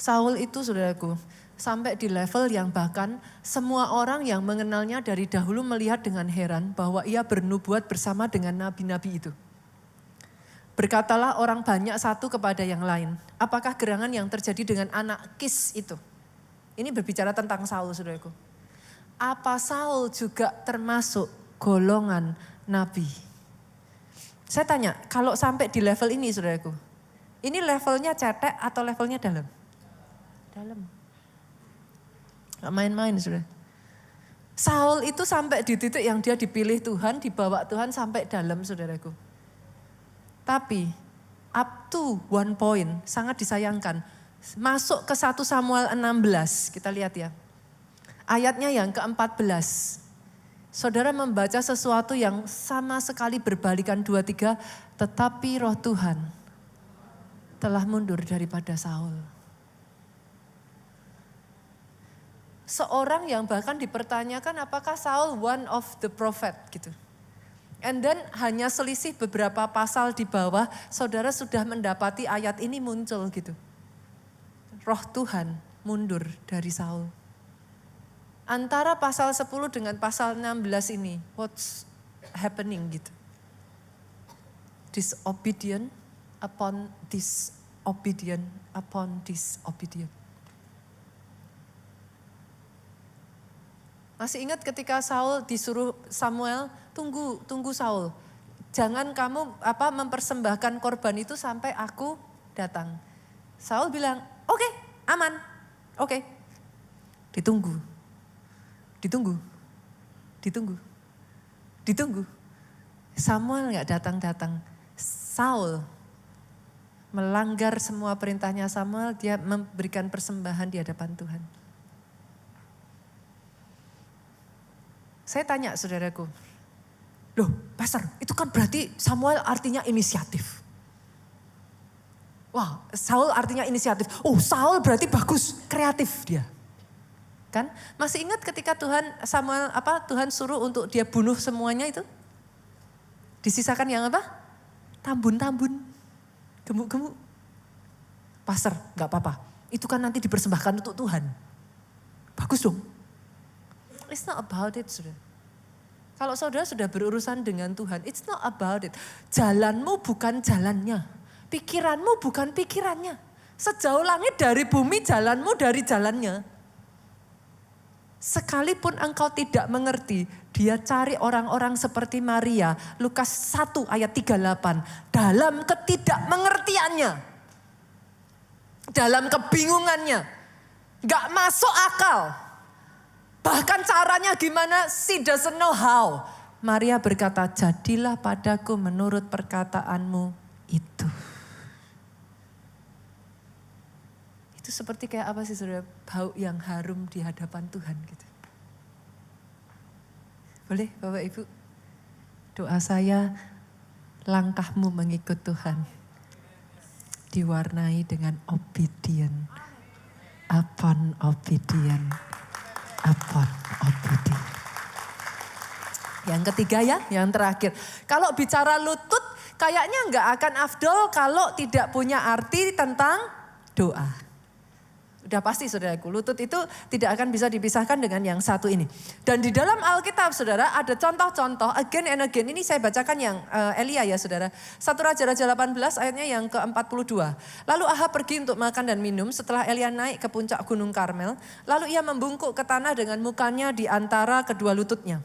Saul itu saudaraku, sampai di level yang bahkan semua orang yang mengenalnya dari dahulu melihat dengan heran bahwa ia bernubuat bersama dengan nabi-nabi itu. Berkatalah orang banyak satu kepada yang lain. Apakah gerangan yang terjadi dengan anak Kis itu? Ini berbicara tentang Saul saudaraku. Apa Saul juga termasuk golongan nabi? Saya tanya, kalau sampai di level ini saudaraku, ini levelnya cetek atau levelnya dalam? Dalam. Gak main-main saudara. Saul itu sampai di titik yang dia dipilih Tuhan, dibawa Tuhan sampai dalam saudaraku. Tapi up to one point, sangat disayangkan. Masuk ke 1 Samuel 16, kita lihat ya. Ayatnya yang ke-14. Saudara membaca sesuatu yang sama sekali berbalikan 2-3, tetapi roh Tuhan telah mundur daripada Saul. Seorang yang bahkan dipertanyakan apakah Saul one of the prophet gitu. And then hanya selisih beberapa pasal di bawah, saudara sudah mendapati ayat ini muncul gitu. Roh Tuhan mundur dari Saul. Antara pasal 10 dengan pasal 16 ini, what's happening gitu. Disobedient upon disobedient upon disobedient. Masih ingat ketika Saul disuruh Samuel, tunggu Saul. Jangan kamu mempersembahkan korban itu sampai aku datang. Saul bilang, oke, aman, oke. Ditunggu. Ditunggu. Ditunggu. Ditunggu. Samuel gak datang-datang. Saul melanggar semua perintahnya Samuel, dia memberikan persembahan di hadapan Tuhan. Saya tanya saudaraku, loh pastor itu kan berarti Samuel artinya inisiatif. Wah Saul artinya inisiatif, oh Saul berarti bagus, kreatif dia. Kan masih ingat ketika Tuhan suruh untuk dia bunuh semuanya itu? Disisakan yang apa? Tambun-tambun, gemuk-gemuk. Pastor gak apa-apa, itu kan nanti dipersembahkan untuk Tuhan. Bagus dong. It's not about it, saudara. Kalau saudara sudah berurusan dengan Tuhan, it's not about it. Jalanmu bukan jalannya. Pikiranmu bukan pikirannya. Sejauh langit dari bumi, jalanmu dari jalannya. Sekalipun engkau tidak mengerti, dia cari orang-orang seperti Maria. Lukas 1 ayat 38. Dalam ketidakmengertiannya. Dalam kebingungannya. Gak masuk akal. Bahkan caranya gimana? She doesn't know how. Maria berkata, jadilah padaku menurut perkataanmu itu. Itu seperti kayak apa sih saudara? Bau yang harum di hadapan Tuhan gitu. Boleh Bapak Ibu? Doa saya, langkahmu mengikut Tuhan. Diwarnai dengan obedient. Upon obedient. Upon obedient. Yang ketiga ya, yang terakhir. Kalau bicara lutut, kayaknya nggak akan afdol kalau tidak punya arti tentang doa. Udah pasti saudaraku, lutut itu tidak akan bisa dipisahkan dengan yang satu ini. Dan di dalam Alkitab saudara ada contoh-contoh again and again. Ini saya bacakan yang Elia ya saudara. 1 Raja-Raja 18 ayatnya yang ke-42. Lalu Ahab pergi untuk makan dan minum setelah Elia naik ke puncak gunung Karmel. Lalu ia membungkuk ke tanah dengan mukanya di antara kedua lututnya.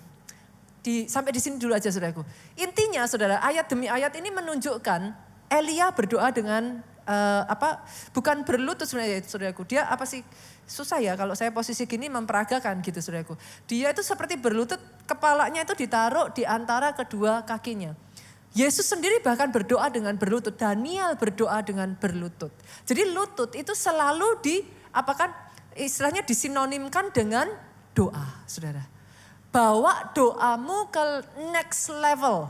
Sampai di sini dulu aja saudaraku. Intinya saudara, ayat demi ayat ini menunjukkan Elia berdoa dengan bukan berlutut sebenarnya saudaraku. Dia apa sih, susah ya kalau saya posisi gini memperagakan gitu saudaraku. Dia itu seperti berlutut, kepalanya itu ditaruh di antara kedua kakinya. Yesus sendiri bahkan berdoa dengan berlutut. Daniel berdoa dengan berlutut. Jadi lutut itu selalu istilahnya disinonimkan dengan doa saudara. Bawa doamu ke next level.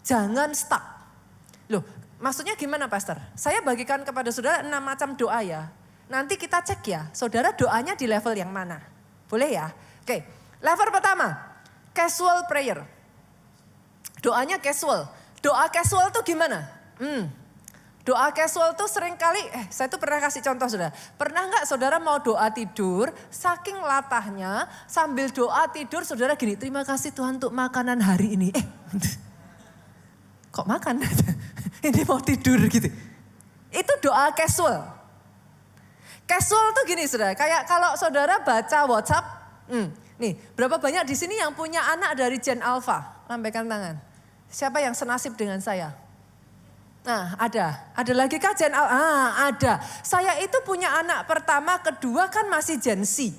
Jangan stuck. Loh, maksudnya gimana pastor? Saya bagikan kepada saudara 6 macam doa ya. Nanti kita cek ya, saudara doanya di level yang mana. Boleh ya? Oke, level pertama, casual prayer. Doanya casual. Doa casual tuh gimana? Doa casual tuh seringkali, saya tuh pernah kasih contoh saudara. Pernah gak saudara mau doa tidur, saking latahnya sambil doa tidur saudara gini, terima kasih Tuhan untuk makanan hari ini. Kok makan? Ini mau tidur gitu. Itu doa casual. Casual tuh gini saudara, kayak kalau saudara baca WhatsApp, nih berapa banyak di sini yang punya anak dari Gen Alpha? Lambaikan tangan. Siapa yang senasib dengan saya? Nah ada lagi kah Gen Alpha? Ada. Saya itu punya anak pertama, kedua kan masih Gen Z.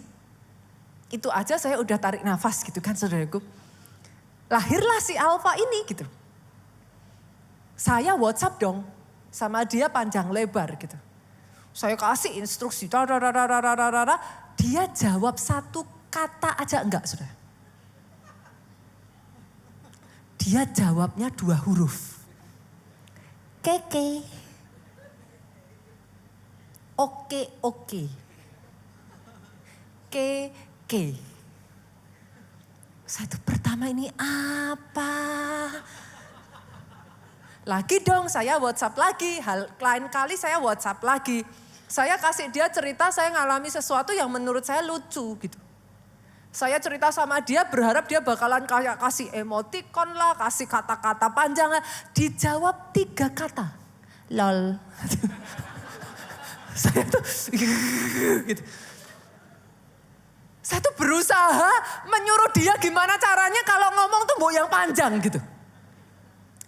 Itu aja saya udah tarik nafas gitu kan saudaraku. Lahirlah si Alpha ini gitu. Saya WhatsApp dong sama dia panjang lebar gitu. Saya kasih instruksi, dia jawab satu kata aja enggak saudara. Dia jawabnya 2 huruf. Keke. Oke. Keke. Saya tuh pertama ini apa? Lagi dong saya WhatsApp lagi, lain kali saya WhatsApp lagi. Saya kasih dia cerita saya ngalami sesuatu yang menurut saya lucu gitu. Saya cerita sama dia berharap dia bakalan kayak kasih emoticon lah, kasih kata-kata panjang lah. Dijawab 3 kata, lol. Saya tuh gitu. Saya tuh berusaha menyuruh dia gimana caranya kalau ngomong tuh mau yang panjang gitu.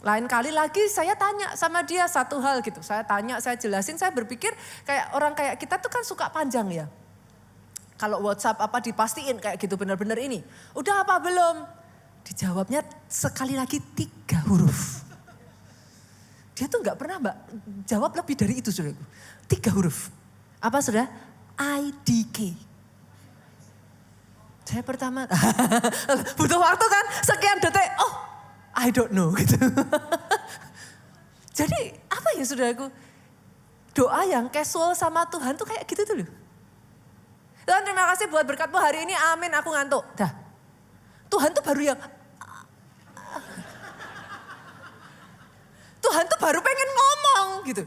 Lain kali lagi saya tanya sama dia satu hal gitu. Saya tanya, saya jelasin, saya berpikir kayak orang kayak kita tuh kan suka panjang ya. Kalau WhatsApp apa dipastiin kayak gitu benar-benar ini. Udah apa belum? Dijawabnya sekali lagi 3 huruf. Dia tuh gak pernah jawab lebih dari itu saudaraku. 3 huruf. Apa saudara? IDK. Saya pertama, butuh waktu kan sekian detik, oh I don't know gitu. Jadi apa ya saudaraku? Doa yang casual sama Tuhan tuh kayak gitu tuh loh. Tuhan terima kasih buat berkat-Mu hari ini, amin aku ngantuk. Dah. Tuhan tuh baru yang, Tuhan tuh baru pengen ngomong gitu.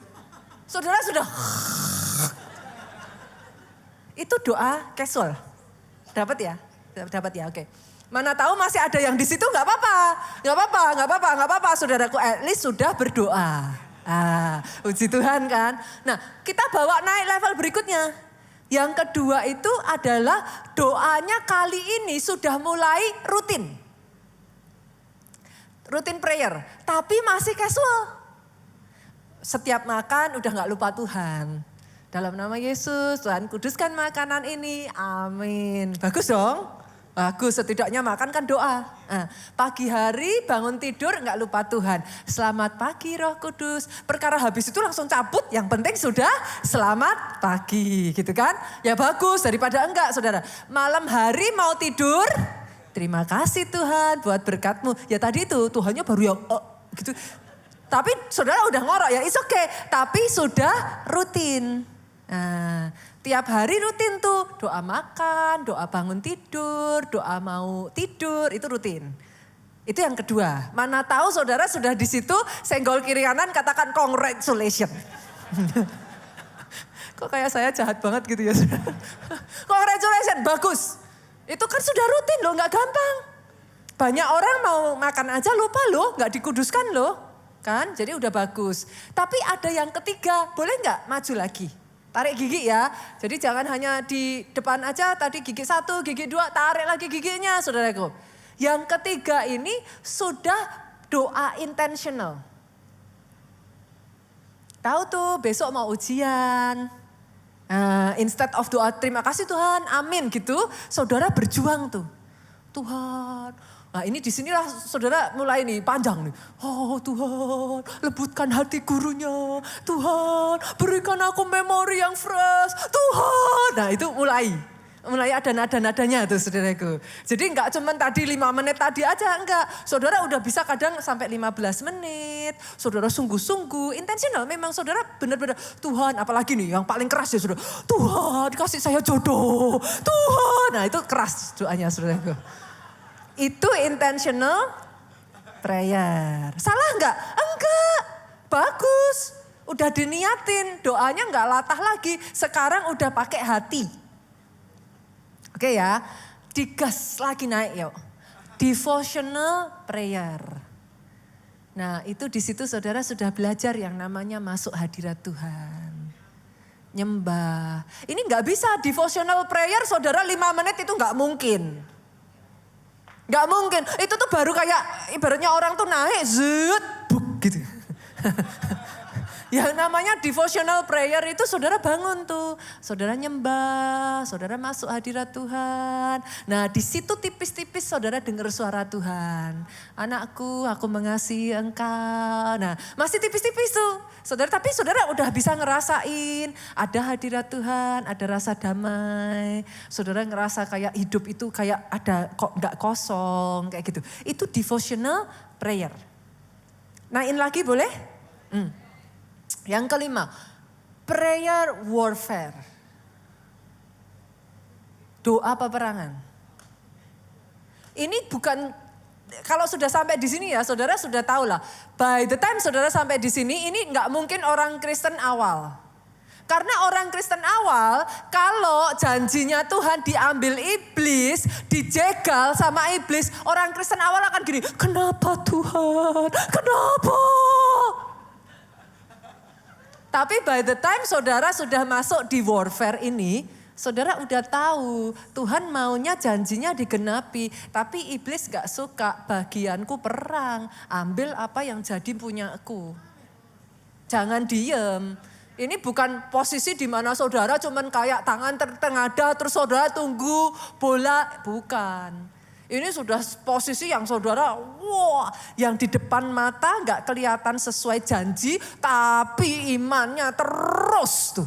Saudara sudah, itu doa casual. Dapat ya? Dapat ya, oke. Mana tahu masih ada yang di situ nggak apa-apa, saudaraku at least sudah berdoa. Puji Tuhan kan. Nah kita bawa naik level berikutnya. Yang kedua itu adalah doanya kali ini sudah mulai rutin. Rutin prayer, tapi masih casual. Setiap makan udah gak lupa Tuhan. Dalam nama Yesus, Tuhan kuduskan makanan ini, amin. Bagus dong? Bagus, setidaknya makan kan doa. Nah, pagi hari bangun tidur gak lupa Tuhan. Selamat pagi Roh Kudus. Perkara habis itu langsung cabut, yang penting sudah selamat pagi gitu kan. Ya bagus daripada enggak saudara. Malam hari mau tidur, terima kasih Tuhan buat berkat-Mu. Ya tadi itu Tuhannya baru yang gitu. Tapi saudara udah ngorok ya, it's okay. Tapi sudah rutin. Nah, tiap hari rutin tuh. Doa makan, doa bangun tidur, doa mau tidur, itu rutin. Itu yang kedua. Mana tahu saudara sudah di situ, senggol kiri kanan katakan congratulations. Kok kayak saya jahat banget gitu ya saudara. Congratulations, bagus. Itu kan sudah rutin loh, gak gampang. Banyak orang mau makan aja lupa loh, gak dikuduskan loh. Kan, jadi udah bagus. Tapi ada yang ketiga, boleh gak maju lagi? Tarik gigi ya, jadi jangan hanya di depan aja, tadi gigi 1, gigi 2, tarik lagi giginya saudaraku. Yang ketiga ini sudah doa intentional. Tahu tuh besok mau ujian. Instead of doa terima kasih Tuhan, amin gitu. Saudara berjuang tuh. Tuhan, nah ini disinilah saudara mulai nih panjang nih. Oh Tuhan, lebutkan hati gurunya. Tuhan, berikan aku memori yang fresh. Tuhan, nah itu mulai ada nada-nadanya tuh saudaraku. Jadi enggak cuma tadi 5 menit tadi aja, enggak. Saudara udah bisa kadang sampai 15 menit. Saudara sungguh-sungguh, intentional. Memang saudara benar-benar, Tuhan apalagi nih yang paling keras ya saudara. Tuhan kasih saya jodoh. Tuhan, nah itu keras doanya saudaraku. Itu intentional prayer. Salah enggak? Enggak, bagus. Udah diniatin, doanya enggak latah lagi. Sekarang udah pakai hati. Oke ya, digas lagi naik yuk. Devotional prayer. Nah itu di situ saudara sudah belajar yang namanya masuk hadirat Tuhan. Nyembah. Ini nggak bisa devotional prayer saudara 5 menit itu nggak mungkin. Nggak mungkin, itu tuh baru kayak ibaratnya orang tuh naik zut, buk gitu. Yang namanya devotional prayer itu saudara bangun tuh. Saudara nyembah, saudara masuk hadirat Tuhan. Nah di situ tipis-tipis saudara dengar suara Tuhan. Anakku, aku mengasihi engkau. Nah masih tipis-tipis tuh. Saudara, tapi saudara udah bisa ngerasain ada hadirat Tuhan, ada rasa damai. Saudara ngerasa kayak hidup itu kayak ada kok gak kosong kayak gitu. Itu devotional prayer. Naik lagi boleh? Yang kelima, prayer warfare. Doa peperangan. Ini bukan, kalau sudah sampai di sini ya saudara sudah tahu lah. By the time saudara sampai di sini, ini nggak mungkin orang Kristen awal. Karena orang Kristen awal, kalau janjinya Tuhan diambil iblis, dijegal sama iblis, orang Kristen awal akan gini, kenapa Tuhan, kenapa? Tapi by the time saudara sudah masuk di warfare ini, saudara udah tahu Tuhan maunya janjinya digenapi. Tapi iblis gak suka, bagianku perang, ambil apa yang jadi punyaku. Jangan diem, Ini bukan posisi di mana saudara cuman kayak tangan tertengadah terus saudara tunggu bola. Bukan. Ini sudah posisi yang saudara, wah, yang di depan mata gak kelihatan sesuai janji, tapi imannya terus tuh.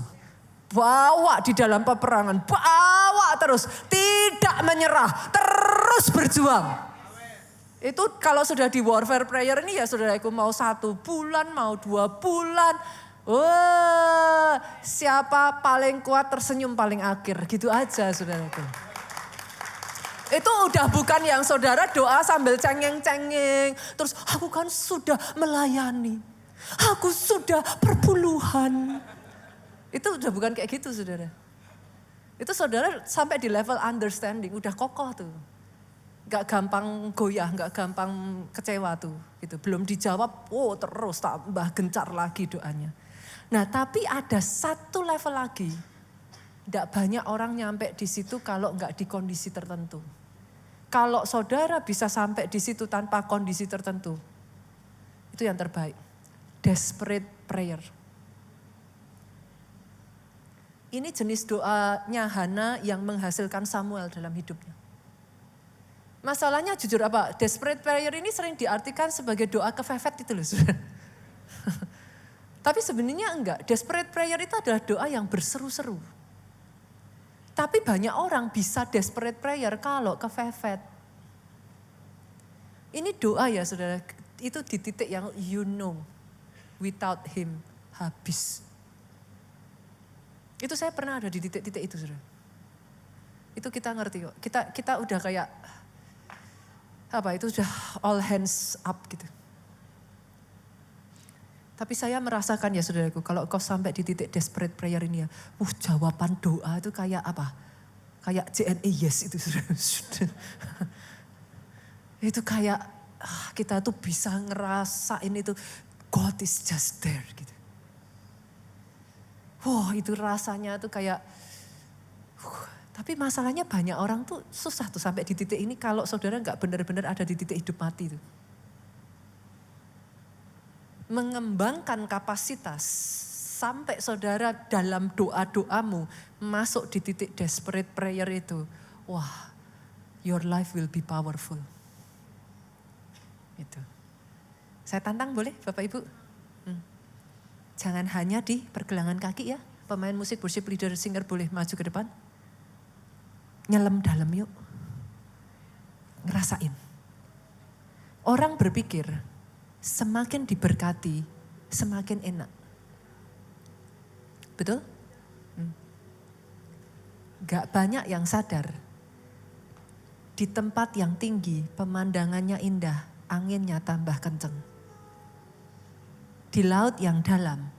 Bawa di dalam peperangan, bawa terus, tidak menyerah, terus berjuang. Itu kalau sudah di warfare prayer ini ya saudaraku, mau 1 bulan, mau 2 bulan. Siapa paling kuat tersenyum paling akhir, gitu aja saudaraku. Itu udah bukan yang saudara doa sambil cengeng-cengeng. Terus aku kan sudah melayani. Aku sudah perpuluhan. Itu udah bukan kayak gitu saudara. Itu saudara sampai di level understanding. Udah kokoh tuh. Gak gampang goyah, gak gampang kecewa tuh. Gitu. Belum dijawab, terus tambah gencar lagi doanya. Nah tapi ada satu level lagi. Tidak banyak orang nyampe di situ kalau nggak di kondisi tertentu. Kalau saudara bisa sampai di situ tanpa kondisi tertentu, itu yang terbaik. Desperate prayer. Ini jenis doanya Hana yang menghasilkan Samuel dalam hidupnya. Masalahnya jujur apa? Desperate prayer ini sering diartikan sebagai doa kefefet itu loh. Tapi sebenarnya enggak. Desperate prayer itu adalah doa yang berseru-seru. Tapi banyak orang bisa desperate prayer kalau kefefet. Ini doa ya saudara, itu di titik yang you know, without him habis. Itu saya pernah ada di titik-titik itu saudara. Itu kita ngerti kok, kita udah kayak, itu sudah all hands up gitu. Tapi saya merasakan ya saudaraku, kalau kau sampai di titik desperate prayer ini ya, jawaban doa itu kayak apa? Kayak JNE yes itu saudara. Itu kayak kita tuh bisa ngerasain itu God is just there gitu. Itu rasanya tuh kayak, tapi masalahnya banyak orang tuh susah tuh sampai di titik ini kalau saudara gak benar-benar ada di titik hidup mati tuh. Mengembangkan kapasitas sampai saudara dalam doa-doamu masuk di titik desperate prayer itu. Your life will be powerful. Itu. Saya tantang boleh Bapak Ibu? Jangan hanya di pergelangan kaki ya. Pemain musik, worship leader, singer boleh maju ke depan. Nyelam dalam yuk. Ngerasain. Orang berpikir, semakin diberkati, semakin enak. Betul? Gak banyak yang sadar. Di tempat yang tinggi, pemandangannya indah, anginnya tambah kenceng. Di laut yang dalam,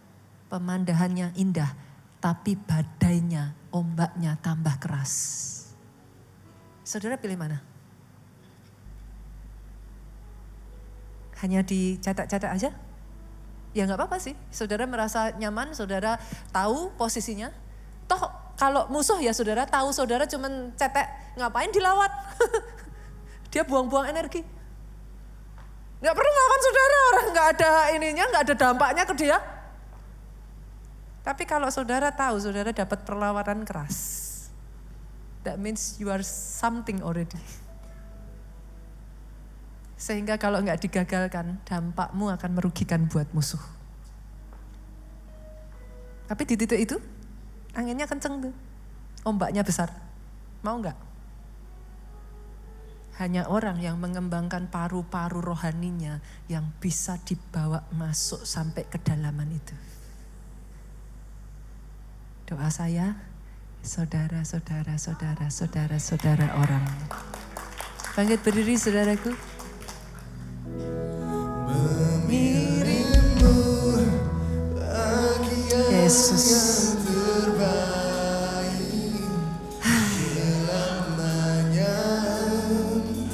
pemandangannya indah, tapi badainya, ombaknya tambah keras. Saudara pilih mana? Hanya dicatat-catat aja? Ya gak apa-apa sih. Saudara merasa nyaman, saudara tahu posisinya. Toh kalau musuh ya saudara tahu, saudara cuman cetek, ngapain dilawat? Dia buang-buang energi. Gak perlu ngelawan saudara, orang gak ada ininya, gak ada dampaknya ke dia. Tapi kalau saudara tahu, saudara dapat perlawanan keras. That means you are something already. Sehingga kalau enggak digagalkan, dampakmu akan merugikan buat musuh. Tapi di titik itu, anginnya kenceng tuh. Ombaknya besar. Mau enggak? Hanya orang yang mengembangkan paru-paru rohaninya yang bisa dibawa masuk sampai kedalaman itu. Doa saya, saudara-saudara orang. Bangkit berdiri saudaraku. Mengirimmu Yesus. terbaik, selamanya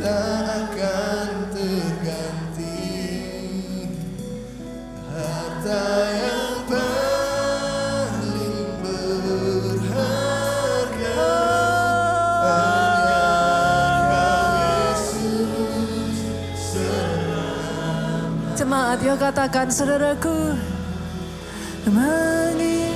tak akan terganti. Harta yang paling berharga hanya Kau Yesus. Jemaat, yuk katakan saudaraku. Mengirimmu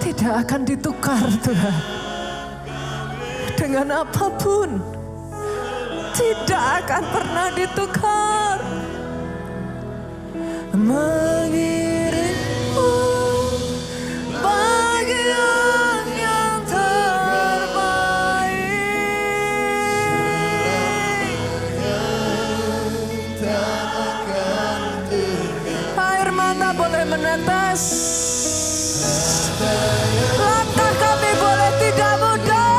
tidak akan ditukar Tuhan. Dengan apapun. Tidak akan pernah ditukar. Mengirimmu bagian yang terbaik. Air mata boleh menetes. Langkah kami boleh tidak mudah.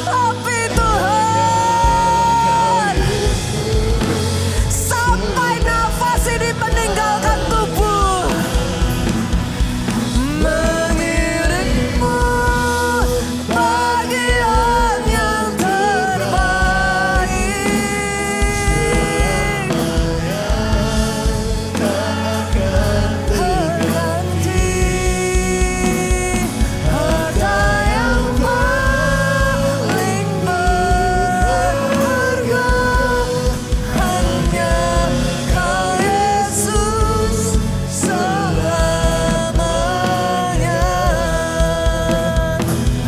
Tapi Tuhan, sampai nafas ini meninggalkan tubuh, mengirimmu bagian yang terbaik. Terganti harta yang paling berharga, hanya Kau Yesus selamanya.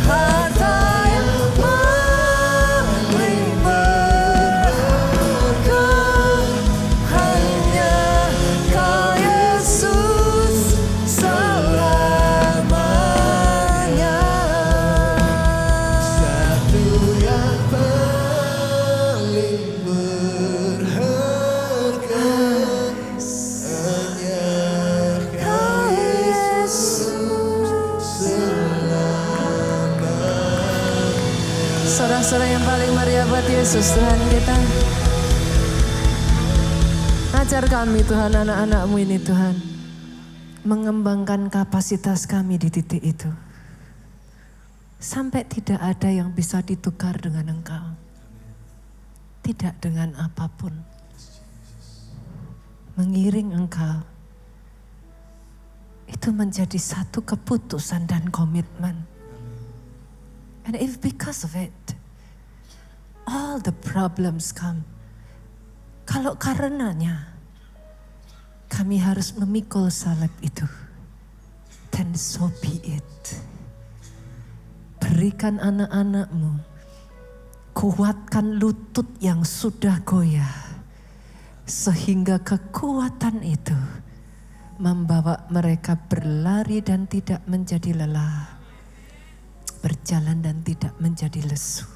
Harta yang paling berharga, hanya Kau Yesus selamanya. Satu yang paling berharga, hanya Kau Yesus selamanya. Sorak-sorak yang paling meriah buat Yesus Tuhan kita. Ajar kami Tuhan, anak-anak-Mu ini Tuhan, mengembangkan kapasitas kami di titik itu. Sampai tidak ada yang bisa ditukar dengan Engkau. Tidak dengan apapun. Mengiring Engkau. Itu menjadi satu keputusan dan komitmen. And if because of it, all the problems come. Kalau karenanya kami harus memikul salib itu, then so be it. Berikan anak-anak-Mu, kuatkan lutut yang sudah goyah, sehingga kekuatan itu membawa mereka berlari dan tidak menjadi lelah, berjalan dan tidak menjadi lesu.